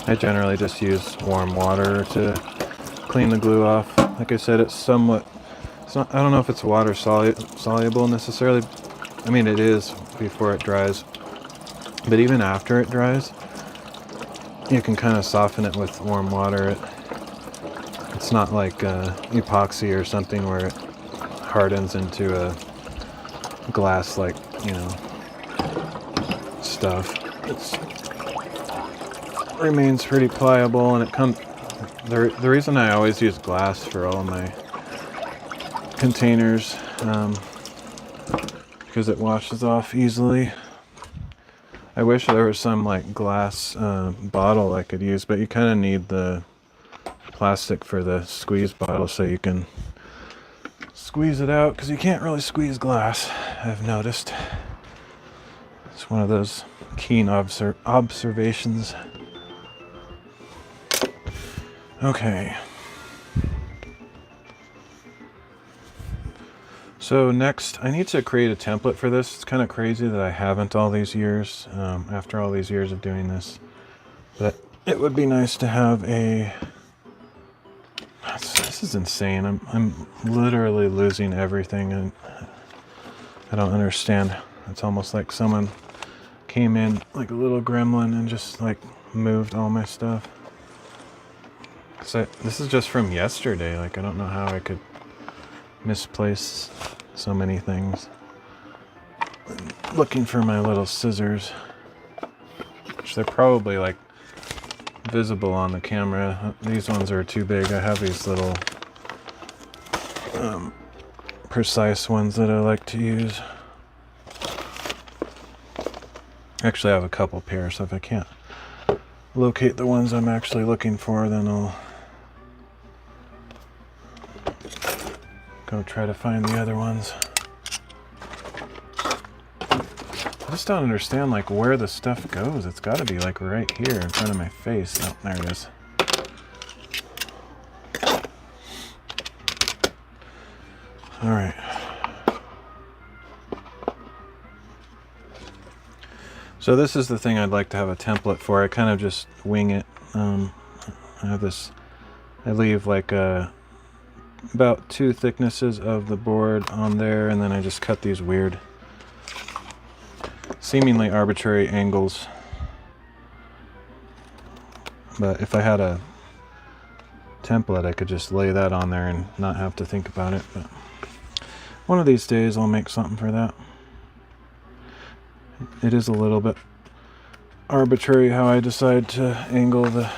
I generally just use warm water to clean the glue off. Like I said, it's not, I don't know if it's water soluble necessarily. I mean, it is before it dries, but even after it dries, you can kind of soften it with warm water. It's not like epoxy or something where it hardens into a glass like, stuff. It remains pretty pliable, and it comes. The reason I always use glass for all of my containers, because it washes off easily. I wish there was some like glass bottle I could use, but you kind of need the plastic for the squeeze bottle so you can squeeze it out, because you can't really squeeze glass, I've noticed. It's one of those keen observations. Okay. So next, I need to create a template for this. It's kind of crazy that I haven't all these years, after all these years of doing this. But it would be nice to have a... This is insane. I'm literally losing everything, and I don't understand. It's almost like someone came in like a little gremlin and just like moved all my stuff. So this is just from yesterday. Like, I don't know how I could misplace so many things. I'm looking for my little scissors, which they're probably like visible on the camera. These ones are too big. I have these little precise ones that I like to use. Actually, I have a couple pairs, so if I can't locate the ones I'm actually looking for, then I'll go try to find the other ones. I just don't understand like where the stuff goes. It's got to be like right here in front of my face. Oh, there it is. All right. So this is the thing I'd like to have a template for. I kind of just wing it. I have this. I leave like about 2 thicknesses of the board on there, and then I just cut these weird, seemingly arbitrary angles. But if I had a template, I could just lay that on there and not have to think about it. But one of these days I'll make something for that. It is a little bit arbitrary how I decide to angle the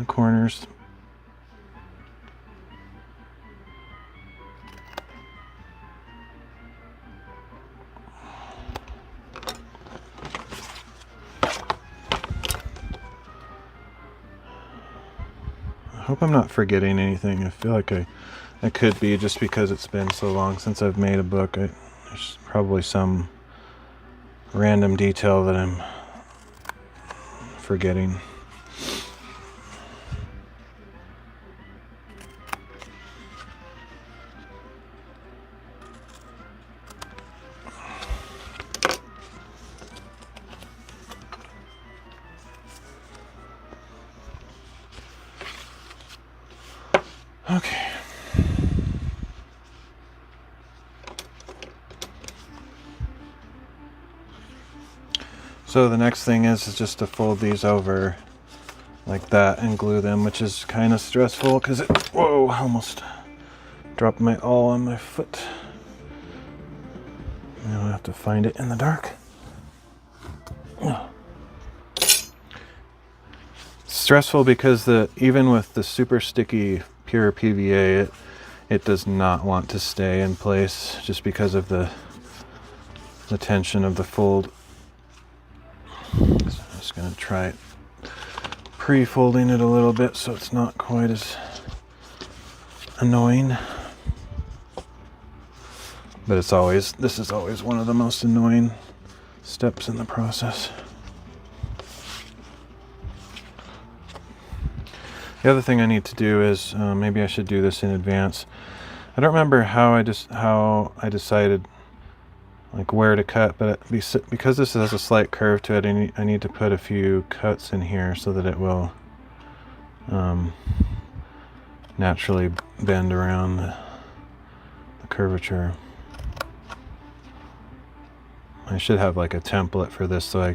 corners. I hope I'm not forgetting anything. I feel like I could be, just because it's been so long since I've made a book. There's probably some random detail that I'm forgetting. Okay. So the next thing is just to fold these over like that and glue them, which is kind of stressful because whoa, almost dropped my awl on my foot. Now I have to find it in the dark. Stressful because even with the super sticky pure PVA, it does not want to stay in place just because of the tension of the fold. So I'm just going to try pre-folding it a little bit so it's not quite as annoying. But this is always one of the most annoying steps in the process. The other thing I need to do is maybe I should do this in advance. I don't remember how I decided like where to cut, but because this has a slight curve to it, I need to put a few cuts in here so that it will naturally bend around the curvature. I should have like a template for this so I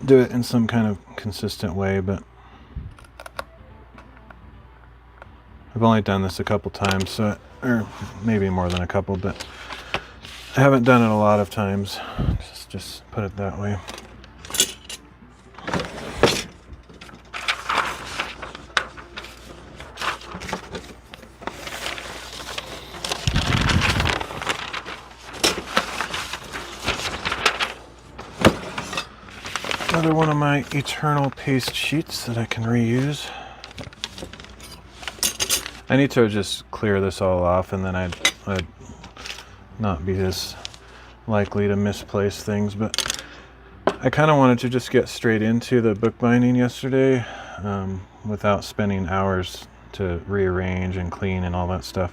do it in some kind of consistent way, but I've only done this a couple times, so, or maybe more than a couple, but I haven't done it a lot of times. Just put it that way. Another one of my eternal paste sheets that I can reuse. I need to just clear this all off, and then I'd not be as likely to misplace things, but I kind of wanted to just get straight into the bookbinding yesterday without spending hours to rearrange and clean and all that stuff.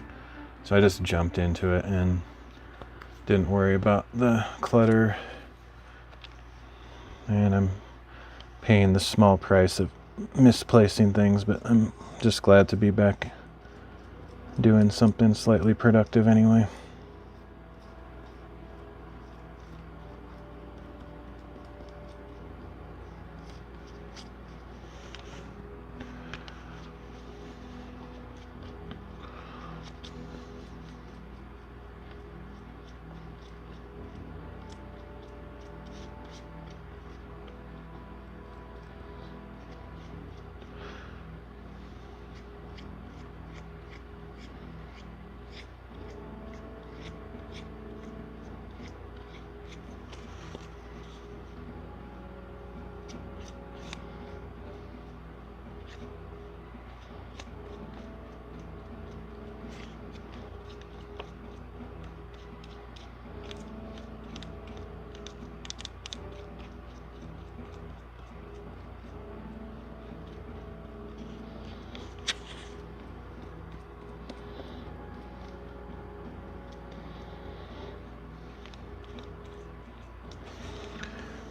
So I just jumped into it and didn't worry about the clutter. And I'm paying the small price of misplacing things, but I'm just glad to be back doing something slightly productive anyway.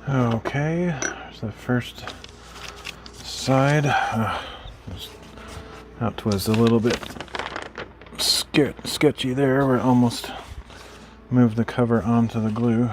Okay, there's the first side. That was a little bit sketchy there, where it almost moved the cover onto the glue.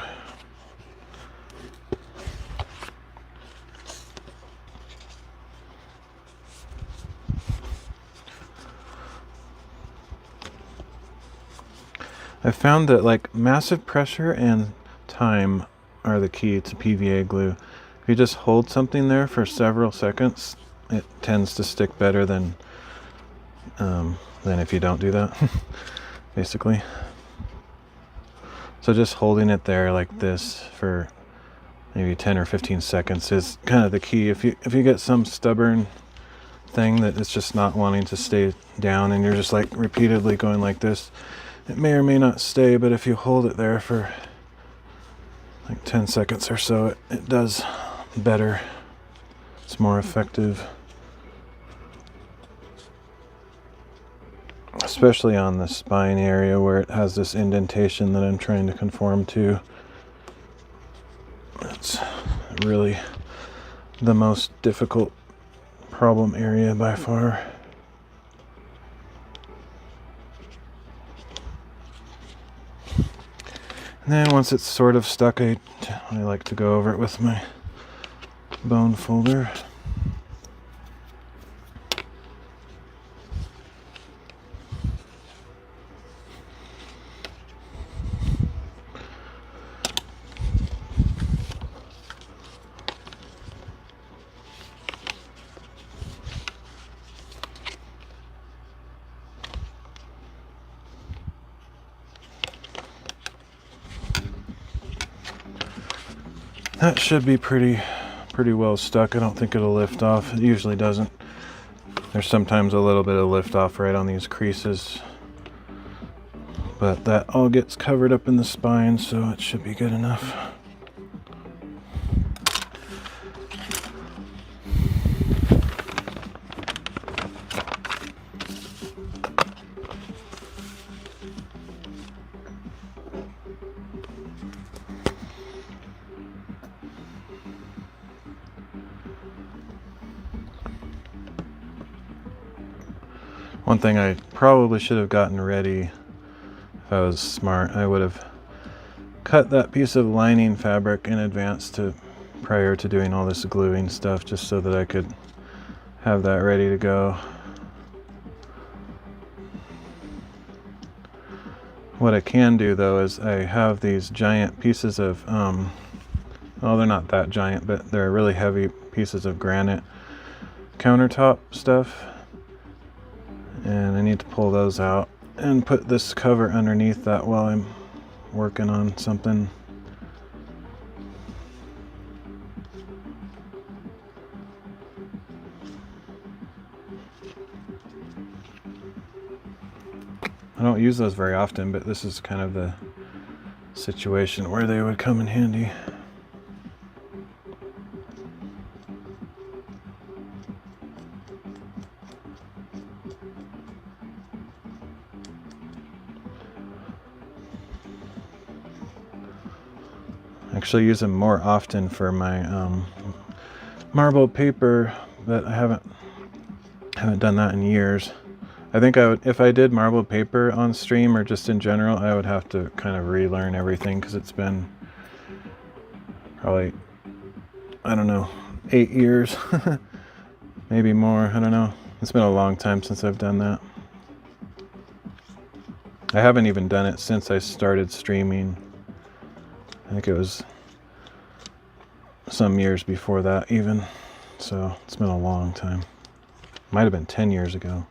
I found that like massive pressure and time are the key to PVA glue. If you just hold something there for several seconds, it tends to stick better than if you don't do that, basically. So just holding it there like this for maybe 10 or 15 seconds is kind of the key. If you get some stubborn thing that it's just not wanting to stay down and you're just like repeatedly going like this, it may or may not stay, but if you hold it there for like 10 seconds or so, it does better. It's more effective. Especially on the spine area where it has this indentation that I'm trying to conform to. It's really the most difficult problem area by far. And then once it's sort of stuck, I like to go over it with my bone folder. That should be pretty well stuck. I don't think it'll lift off. It usually doesn't. There's sometimes a little bit of lift off right on these creases, but that all gets covered up in the spine, so it should be good enough. One thing I probably should have gotten ready, if I was smart, I would have cut that piece of lining fabric in advance to prior to doing all this gluing stuff, just so that I could have that ready to go. What I can do though is I have these giant pieces of, well, they're not that giant, but they're really heavy pieces of granite countertop stuff, and I need to pull those out and put this cover underneath that while I'm working on something. I don't use those very often, but this is kind of the situation where they would come in handy. I actually use them more often for my marbled paper, but I haven't done that in years. I think I would, if I did marbled paper on stream or just in general, I would have to kind of relearn everything, because it's been probably, I don't know, 8 years, maybe more, I don't know. It's been a long time since I've done that. I haven't even done it since I started streaming. I think it was some years before that even, so it's been a long time. Might have been 10 years ago.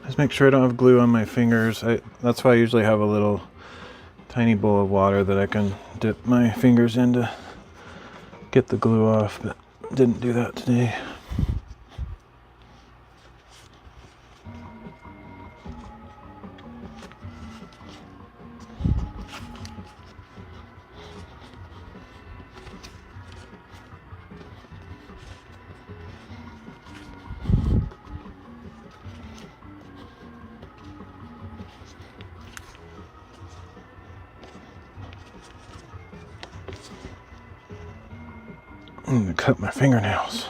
Just make sure I don't have glue on my fingers. That's why I usually have a little tiny bowl of water that I can dip my fingers in to get the glue off, but didn't do that today. I'm gonna cut my fingernails.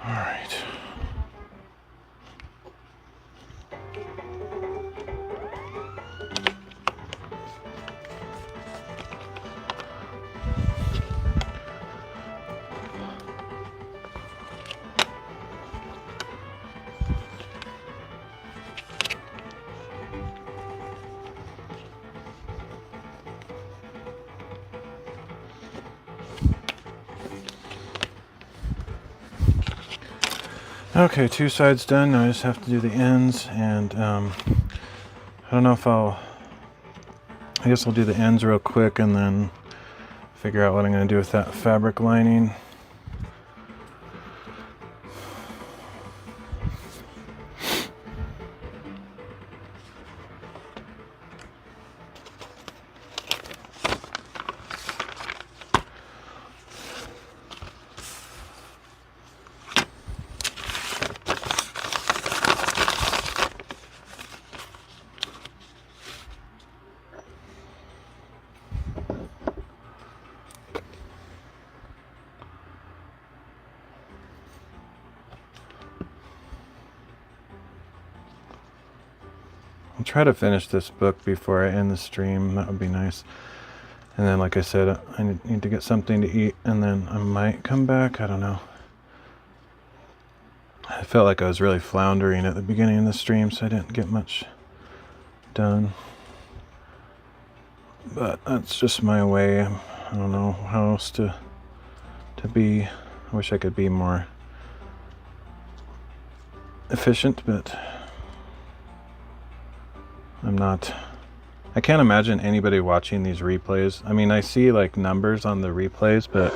All right. Okay, 2 sides done. Now I just have to do the ends, and I don't know if I guess I'll do the ends real quick and then figure out what I'm going to do with that fabric lining. I'll try to finish this book before I end the stream. That would be nice. And then, like I said, I need to get something to eat, and then I might come back. I don't know. I felt like I was really floundering at the beginning of the stream, so I didn't get much done. But that's just my way. I don't know how else to be. I wish I could be more efficient, but I'm not. I can't imagine anybody watching these replays. I mean, I see like numbers on the replays, but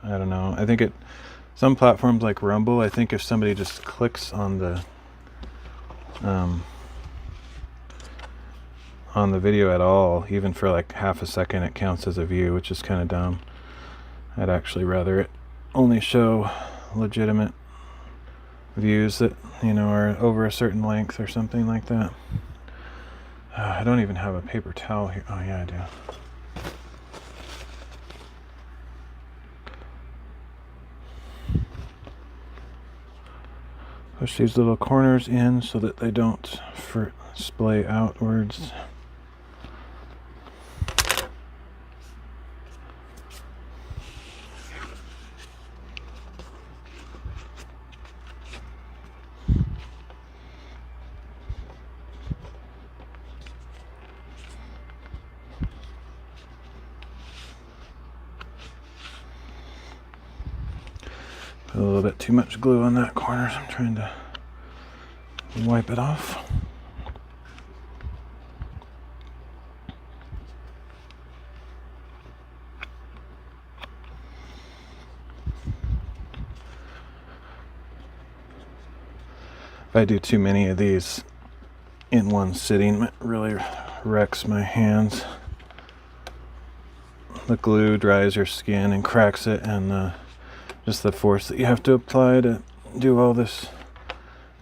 I don't know. I think some platforms like Rumble, I think if somebody just clicks on the video at all, even for like half a second, it counts as a view, which is kind of dumb. I'd actually rather it only show legitimate views that, are over a certain length or something like that. I don't even have a paper towel here. Oh yeah, I do. Push these little corners in so that they don't splay outwards. Put a little bit too much glue on that corner, so I'm trying to wipe it off. If I do too many of these in one sitting, it really wrecks my hands. The glue dries your skin and cracks it, and just the force that you have to apply to do all this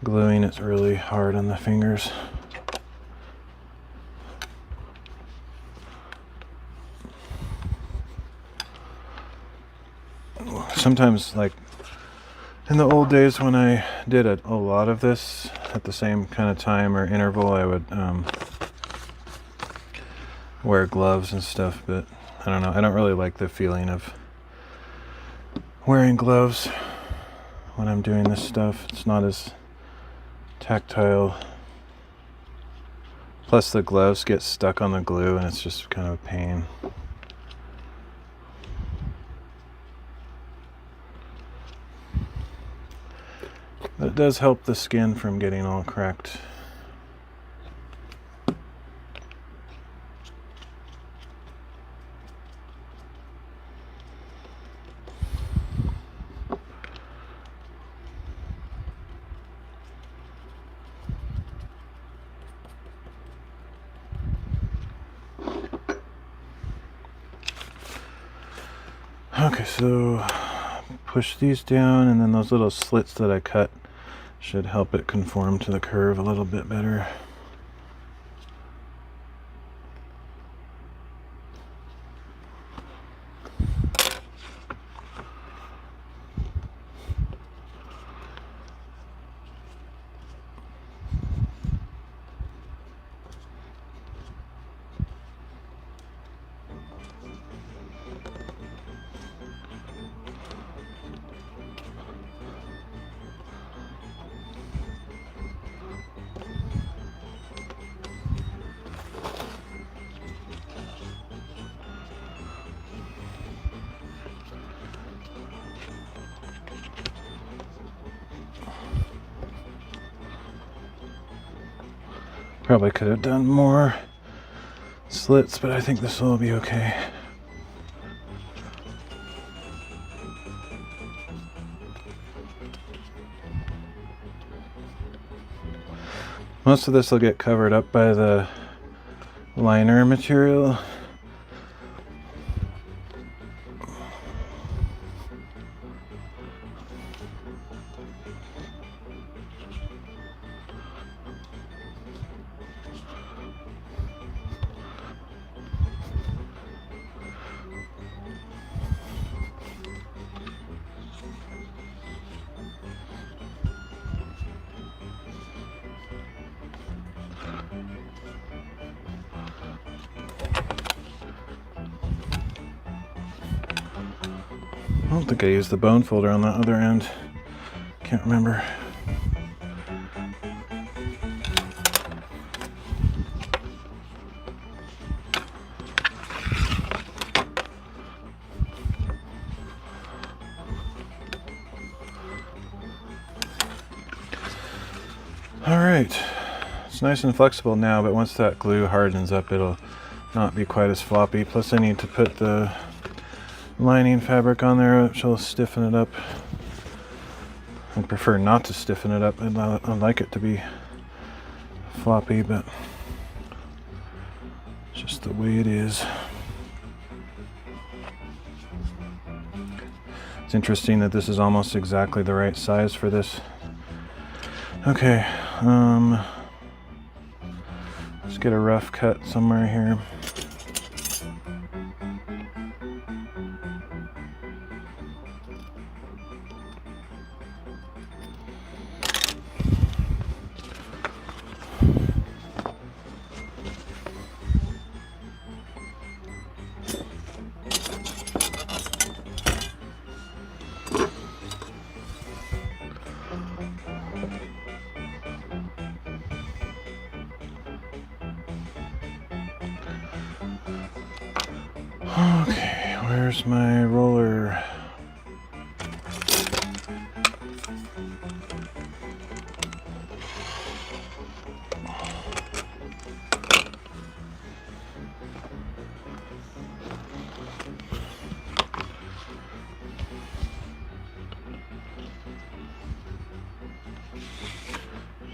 gluing, it's really hard on the fingers. Sometimes, like in the old days when I did a lot of this at the same kind of time or interval, I would wear gloves and stuff, but I don't know, I don't really like the feeling of wearing gloves when I'm doing this stuff. It's not as tactile. Plus the gloves get stuck on the glue and it's just kind of a pain. But it does help the skin from getting all cracked. Okay, so push these down, and then those little slits that I cut should help it conform to the curve a little bit better. Probably could have done more slits, but I think this will be okay. Most of this will get covered up by the liner material. I don't think I used the bone folder on the other end. Can't remember. All right, it's nice and flexible now, but once that glue hardens up, it'll not be quite as floppy. Plus I need to put the lining fabric on there, which will stiffen it up. I prefer not to stiffen it up. I'd like it to be floppy, but it's just the way it is. It's interesting that this is almost exactly the right size for this. Okay, let's get a rough cut somewhere here. Okay, where's my roller?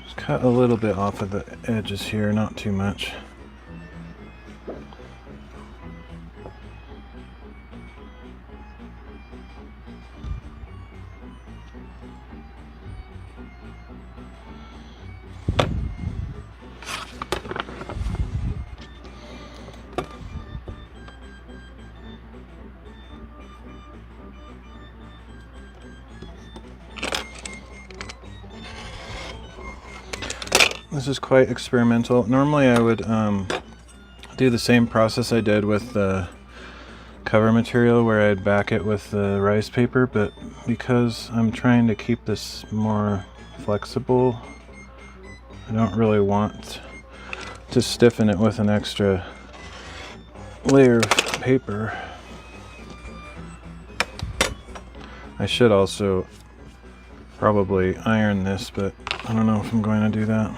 Just cut a little bit off of the edges here, not too much. This is quite experimental. Normally I would do the same process I did with the cover material where I'd back it with the rice paper, but because I'm trying to keep this more flexible, I don't really want to stiffen it with an extra layer of paper. I should also probably iron this, but I don't know if I'm going to do that.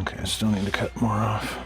Okay, I still need to cut more off.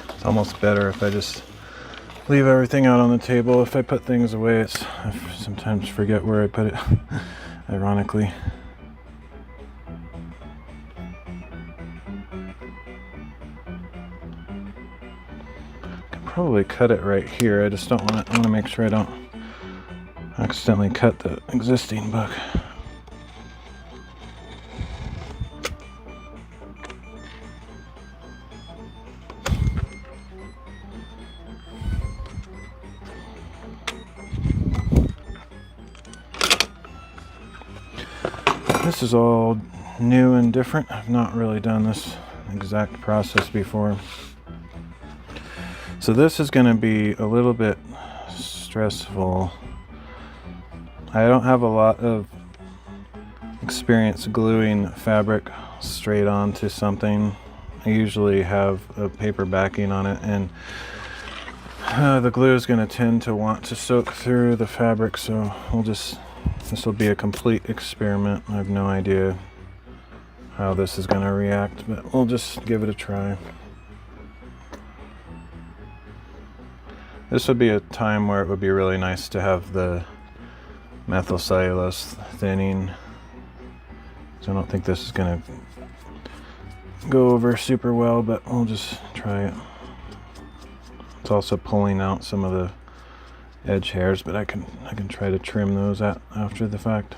It's almost better if I just leave everything out on the table. If I put things away, I sometimes forget where I put it, ironically. Could probably cut it right here. I just don't want to. I want to make sure I don't accidentally cut the existing book. This is all new and different. I've not really done this exact process before. So this is going to be a little bit stressful. I don't have a lot of experience gluing fabric straight onto something. I usually have a paper backing on it, and the glue is going to tend to want to soak through the fabric, so this will be a complete experiment. I have no idea how this is going to react, but we'll just give it a try. This would be a time where it would be really nice to have the methyl cellulose thinning. So I don't think this is going to go over super well, but we'll just try it. It's also pulling out some of the edge hairs, but I can try to trim those out after the fact.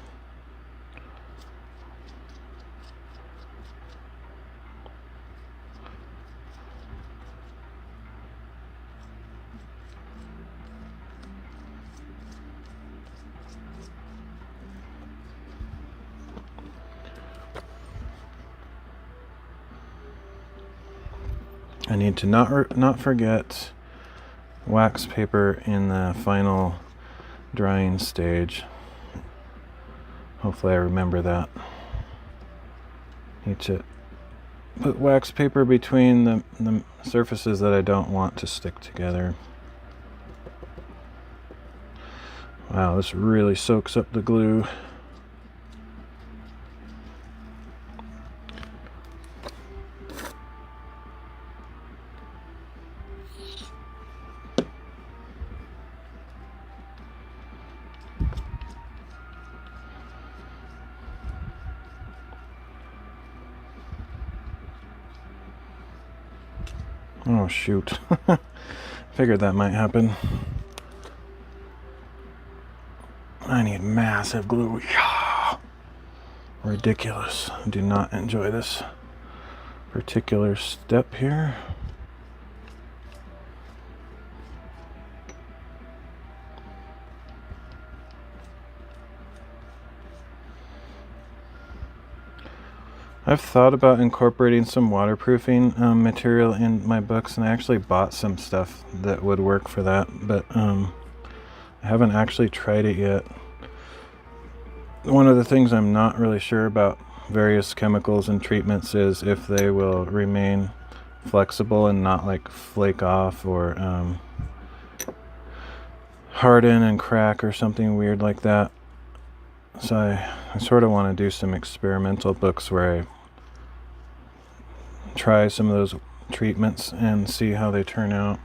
I need to not forget wax paper in the final drying stage. Hopefully I remember that. Need to put wax paper between the surfaces that I don't want to stick together. Wow, this really soaks up the glue. Oh shoot. Figured that might happen. I need massive glue. Yeah. Ridiculous. I do not enjoy this particular step here. I've thought about incorporating some waterproofing material in my books, and I actually bought some stuff that would work for that, but I haven't actually tried it yet. One of the things I'm not really sure about various chemicals and treatments is if they will remain flexible and not like flake off or harden and crack or something weird like that. So I sort of want to do some experimental books where I try some of those treatments and see how they turn out.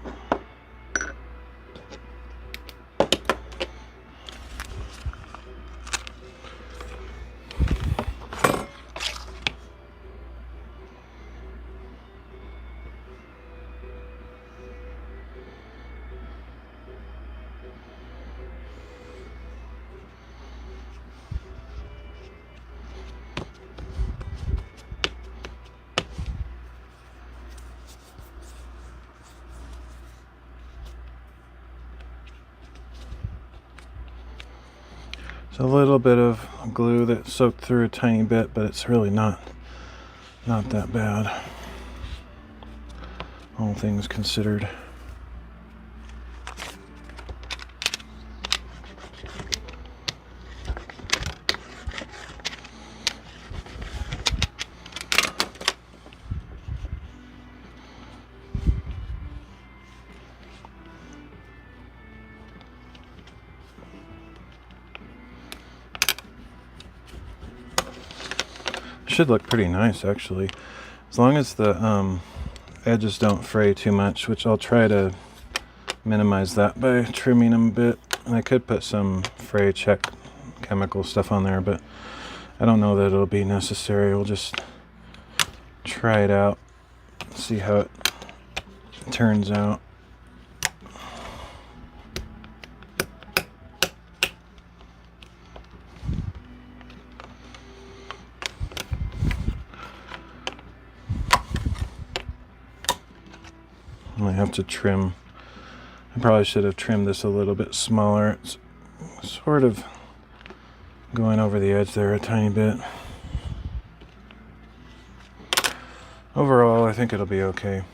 It's a little bit of glue that soaked through a tiny bit, but it's really not that bad, all things considered. Should look pretty nice actually, as long as the edges don't fray too much, which I'll try to minimize that by trimming them a bit. And I could put some fray check chemical stuff on there, but I don't know that it'll be necessary. We'll just try it out, see how it turns out. I have to trim. I probably should have trimmed this a little bit smaller. It's sort of going over the edge there a tiny bit. Overall, I think it'll be okay.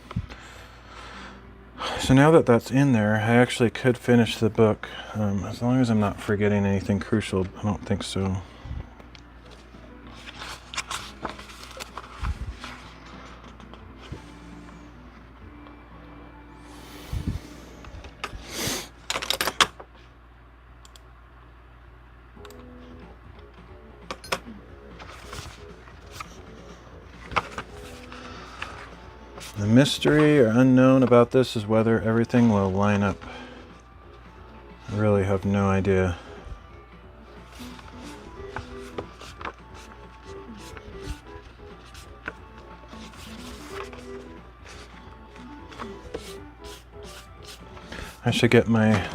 So now that that's in there, I actually could finish the book. As long as I'm not forgetting anything crucial. I don't think so. The mystery or unknown about this is whether everything will line up. I really have no idea. I should get my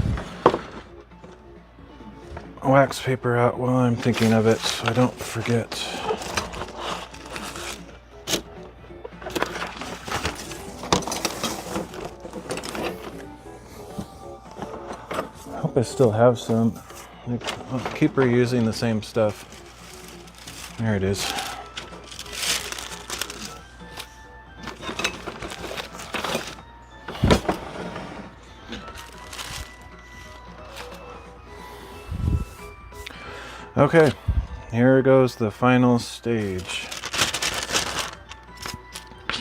wax paper out while I'm thinking of it so I don't forget. I still have some. I'll keep reusing the same stuff. There it is. Okay, here goes the final stage.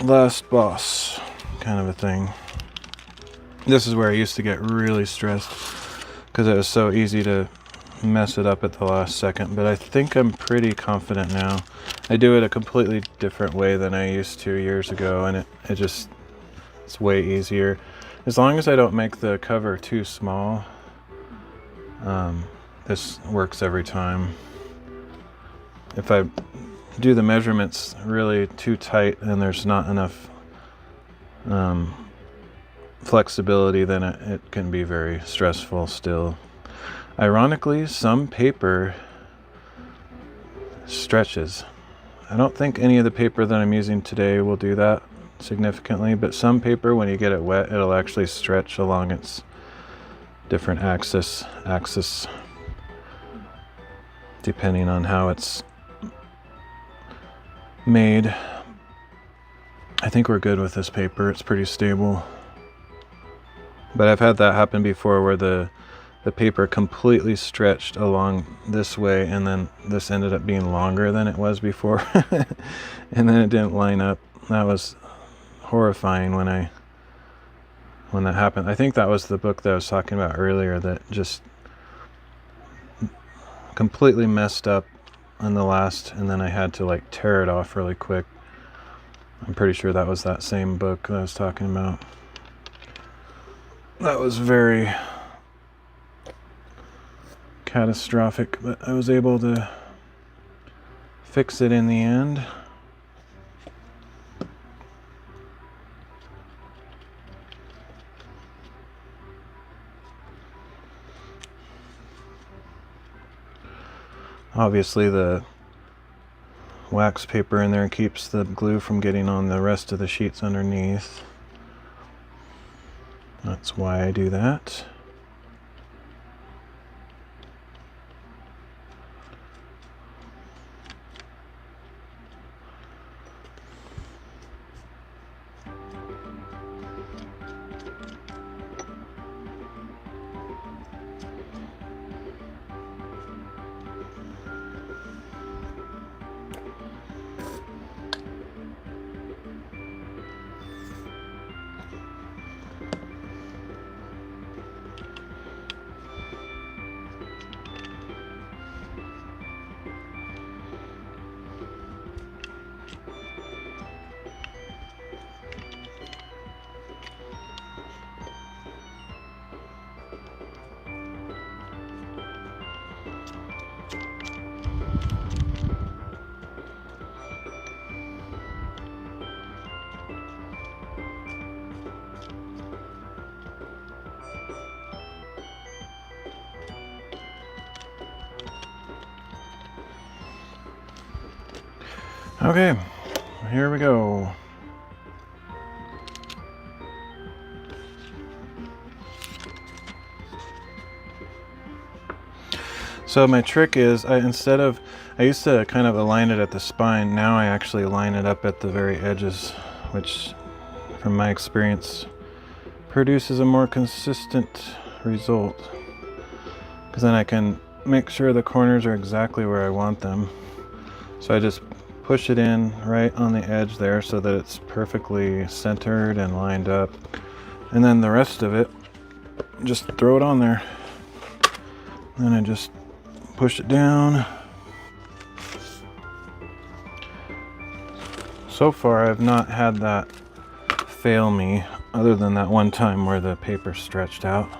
Last boss kind of a thing. This is where I used to get really stressed because it was so easy to mess it up at the last second, but I think I'm pretty confident now. I do it a completely different way than I used to years ago, and it's way easier. As long as I don't make the cover too small, this works every time. If I do the measurements really too tight and there's not enough flexibility, then it can be very stressful still. Ironically, some paper stretches. I don't think any of the paper that I'm using today will do that significantly, but some paper, when you get it wet, it'll actually stretch along its different axis depending on how it's made. I think we're good with this paper. It's pretty stable. But I've had that happen before where the paper completely stretched along this way, and then this ended up being longer than it was before. And then it didn't line up. That was horrifying when that happened. I think that was the book that I was talking about earlier that just completely messed up on the last, and then I had to like tear it off really quick. I'm pretty sure that was that same book that I was talking about. That was very catastrophic, but I was able to fix it in the end. Obviously the wax paper in there keeps the glue from getting on the rest of the sheets underneath. That's why I do that. Okay, here we go. So my trick is, I used to kind of align it at the spine. Now I actually line it up at the very edges, which from my experience produces a more consistent result, because then I can make sure the corners are exactly where I want them. So I just push it in right on the edge there so that it's perfectly centered and lined up, and then the rest of it, just throw it on there. Then I just push it down. So far I've not had that fail me, other than that one time where the paper stretched out.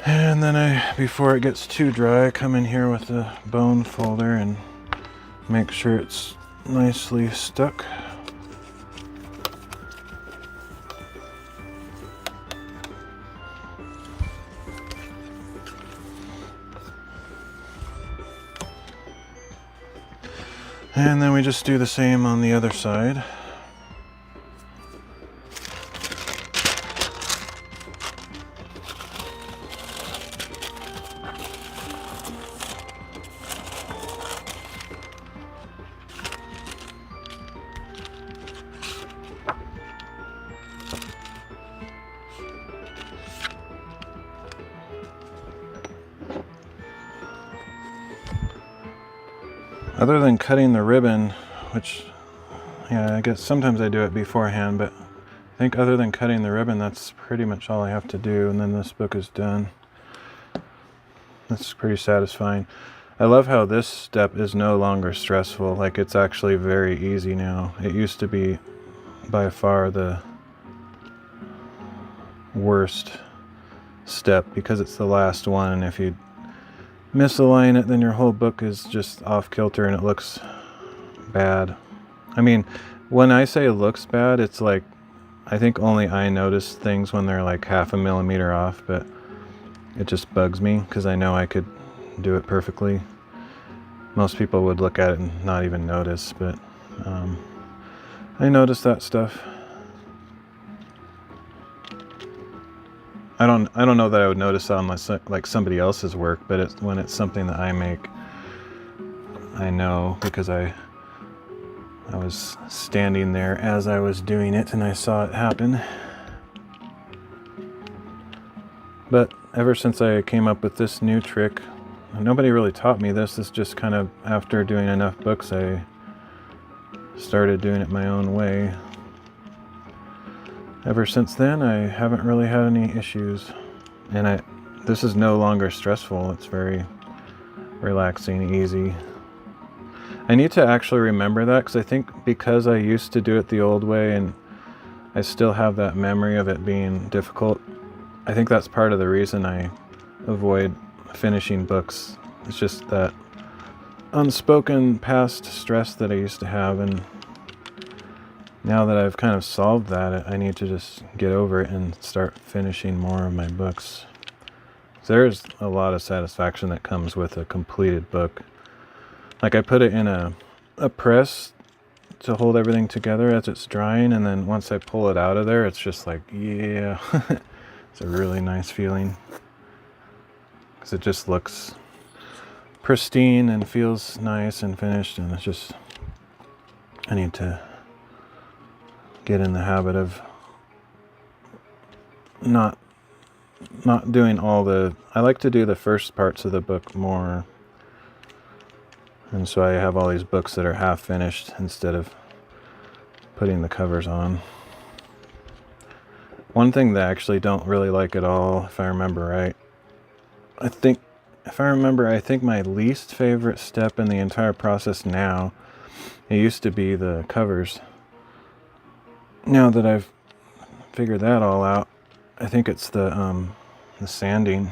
And then before it gets too dry, I come in here with the bone folder and make sure it's nicely stuck. And then we just do the same on the other side. Other than cutting the ribbon, which, yeah, I guess sometimes I do it beforehand, but I think other than cutting the ribbon, that's pretty much all I have to do, and then this book is done. That's pretty satisfying. I love how this step is no longer stressful. Like, it's actually very easy now. It used to be by far the worst step because it's the last one, and if you misalign it, then your whole book is just off kilter and it looks bad. I mean, when I say it looks bad, it's like, I think only I notice things when they're like 0.5 millimeter off, but it just bugs me because I know I could do it perfectly. Most people would look at it and not even notice, but I notice that stuff. I don't know that I would notice that unless like somebody else's work, but when it's something that I make, I know because I was standing there as I was doing it and I saw it happen. But ever since I came up with this new trick, nobody really taught me this. It's just kind of after doing enough books, I started doing it my own way. Ever since then, I haven't really had any issues, and this is no longer stressful. It's very relaxing, easy. I need to actually remember that because I think because I used to do it the old way and I still have that memory of it being difficult, I think that's part of the reason I avoid finishing books. It's just that unspoken past stress that I used to have, and now that I've kind of solved that, I need to just get over it and start finishing more of my books. So there's a lot of satisfaction that comes with a completed book. Like, I put it in a press to hold everything together as it's drying, and then once I pull it out of there, it's just like, yeah, it's a really nice feeling. Because it just looks pristine and feels nice and finished, and it's just, I need to get in the habit of not doing all the, I like to do the first parts of the book more, and so I have all these books that are half finished instead of putting the covers on. One thing that I actually don't really like at all, if I remember right, I think my least favorite step in the entire process now, it used to be the covers. Now that I've figured that all out, I think it's the sanding.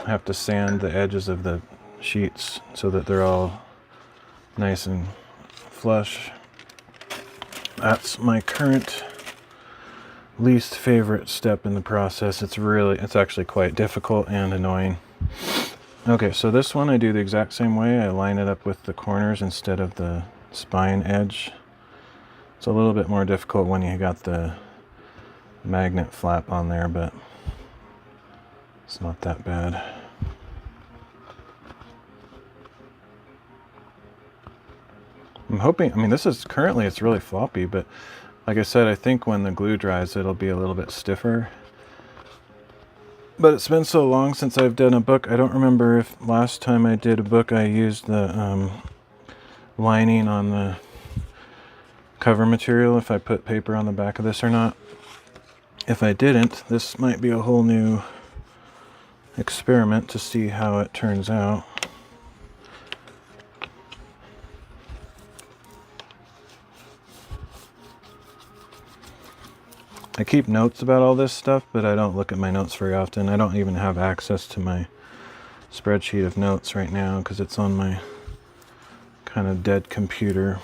I have to sand the edges of the sheets so that they're all nice and flush. That's my current least favorite step in the process. It's actually quite difficult and annoying. Okay, so this one I do the exact same way. I line it up with the corners instead of the spine edge. It's a little bit more difficult when you got the magnet flap on there, but it's not that bad. I'm hoping, I mean, it's really floppy, but like I said, I think when the glue dries, it'll be a little bit stiffer. But it's been so long since I've done a book, I don't remember if last time I did a book I used the lining on the cover material, if I put paper on the back of this or not. If I didn't, this might be a whole new experiment to see how it turns out. I keep notes about all this stuff, but I don't look at my notes very often. I don't even have access to my spreadsheet of notes right now because it's on my kind of dead computer.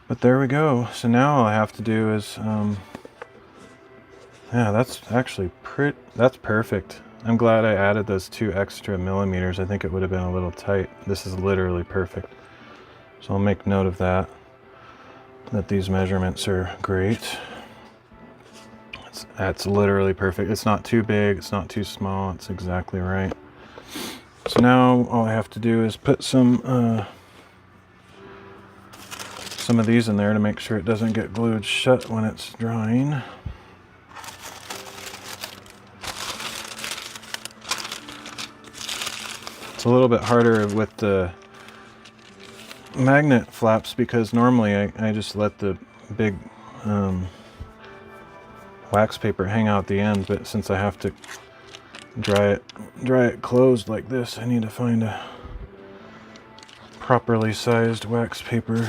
But there we go. So now all I have to do is, yeah, that's actually that's perfect. I'm glad I added those 2 extra millimeters. I think it would have been a little tight. This is literally perfect. So I'll make note of that these measurements are great. That's literally perfect. It's not too big, it's not too small, it's exactly right. So now all I have to do is put some of these in there to make sure it doesn't get glued shut when it's drying. a little bit harder with the magnet flaps because normally I just let the big wax paper hang out the end, but since I have to dry it closed like this, I need to find a properly sized wax paper.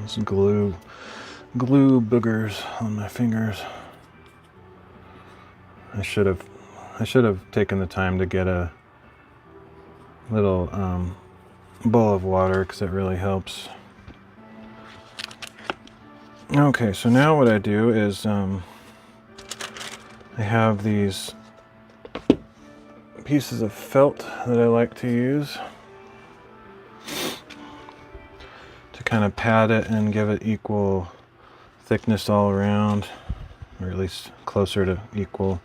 This glue boogers on my fingers. I should have taken the time to get a little bowl of water because it really helps. Okay, so now what I do is I have these pieces of felt that I like to use to kind of pad it and give it equal thickness all around, or at least closer to equal.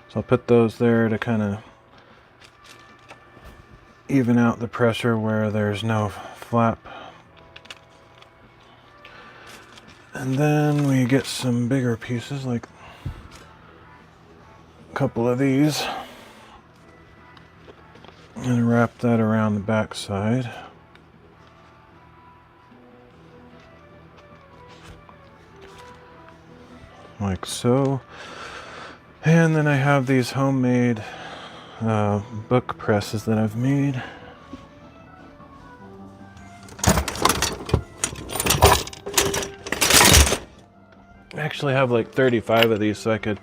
So I'll put those there to kind of even out the pressure where there's no flap. And then we get some bigger pieces, like a couple of these, and wrap that around the back side. Like so. And then I have these homemade book presses that I've made. I actually have like 35 of these, so I could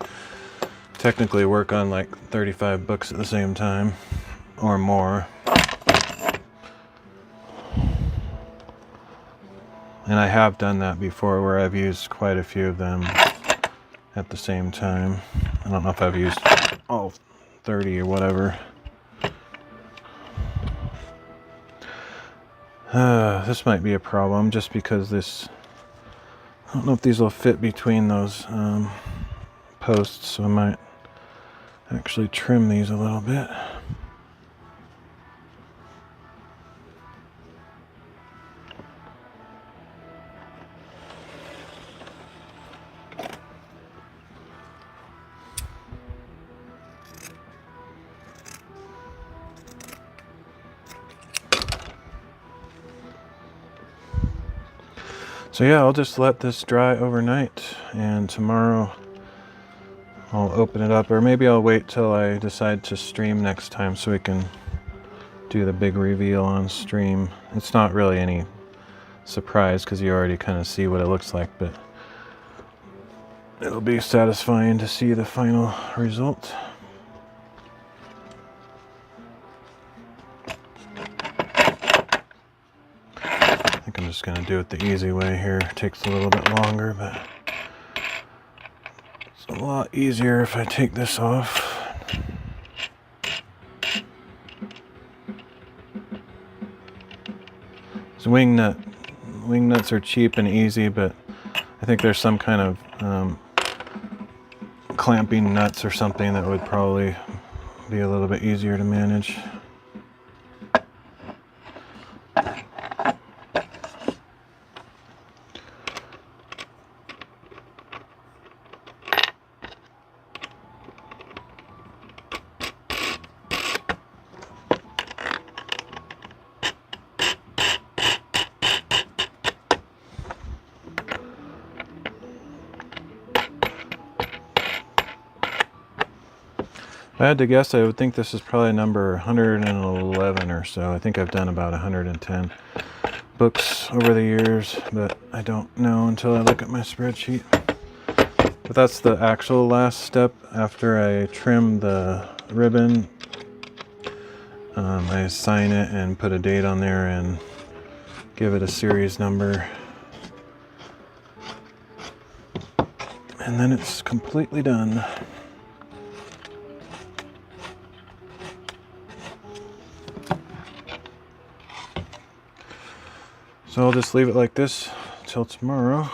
technically work on like 35 books at the same time or more. And I have done that before where I've used quite a few of them at the same time. I don't know if I've used all 30 or whatever. This might be a problem just because this, I don't know if these will fit between those posts, so I might actually trim these a little bit. So yeah, I'll just let this dry overnight, and tomorrow I'll open it up, or maybe I'll wait till I decide to stream next time so we can do the big reveal on stream. It's not really any surprise because you already kind of see what it looks like, but it'll be satisfying to see the final result. I think I'm just going to do it the easy way here. It takes a little bit longer, but it's a lot easier if I take this off. So wing nuts are cheap and easy, but I think there's some kind of clamping nuts or something that would probably be a little bit easier to manage. If I had to guess, I would think this is probably number 111 or so. I think I've done about 110 books over the years, but I don't know until I look at my spreadsheet. But that's the actual last step after I trim the ribbon. I sign it and put a date on there and give it a series number. And then it's completely done. So I'll just leave it like this till tomorrow.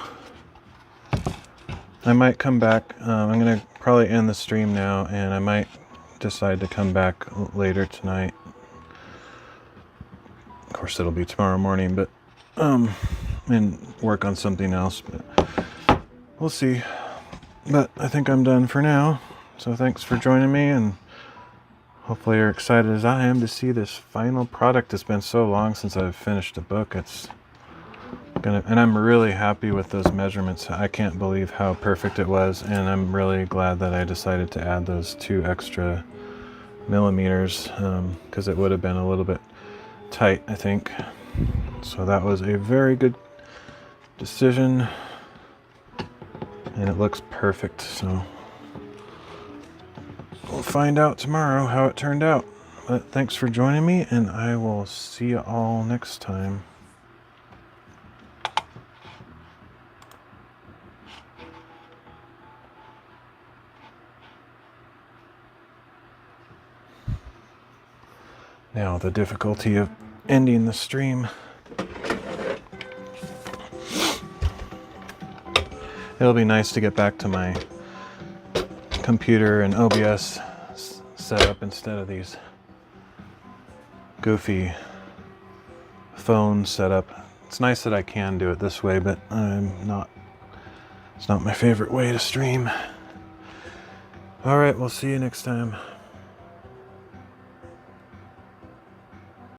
I might come back. I'm going to probably end the stream now, and I might decide to come back later tonight. Of course, it'll be tomorrow morning, but and work on something else, but we'll see. But I think I'm done for now. So thanks for joining me, and hopefully you're excited as I am to see this final product. It's been so long since I've finished a book. And I'm really happy with those measurements. I can't believe how perfect it was, and I'm really glad that I decided to add those 2 extra millimeters, because it would have been a little bit tight, I think. So that was a very good decision, and it looks perfect. So we'll find out tomorrow how it turned out. But thanks for joining me, and I will see you all next time. Now, the difficulty of ending the stream. It'll be nice to get back to my computer and OBS setup instead of these goofy phone setup. It's nice that I can do it this way, but it's not my favorite way to stream. All right, we'll see you next time.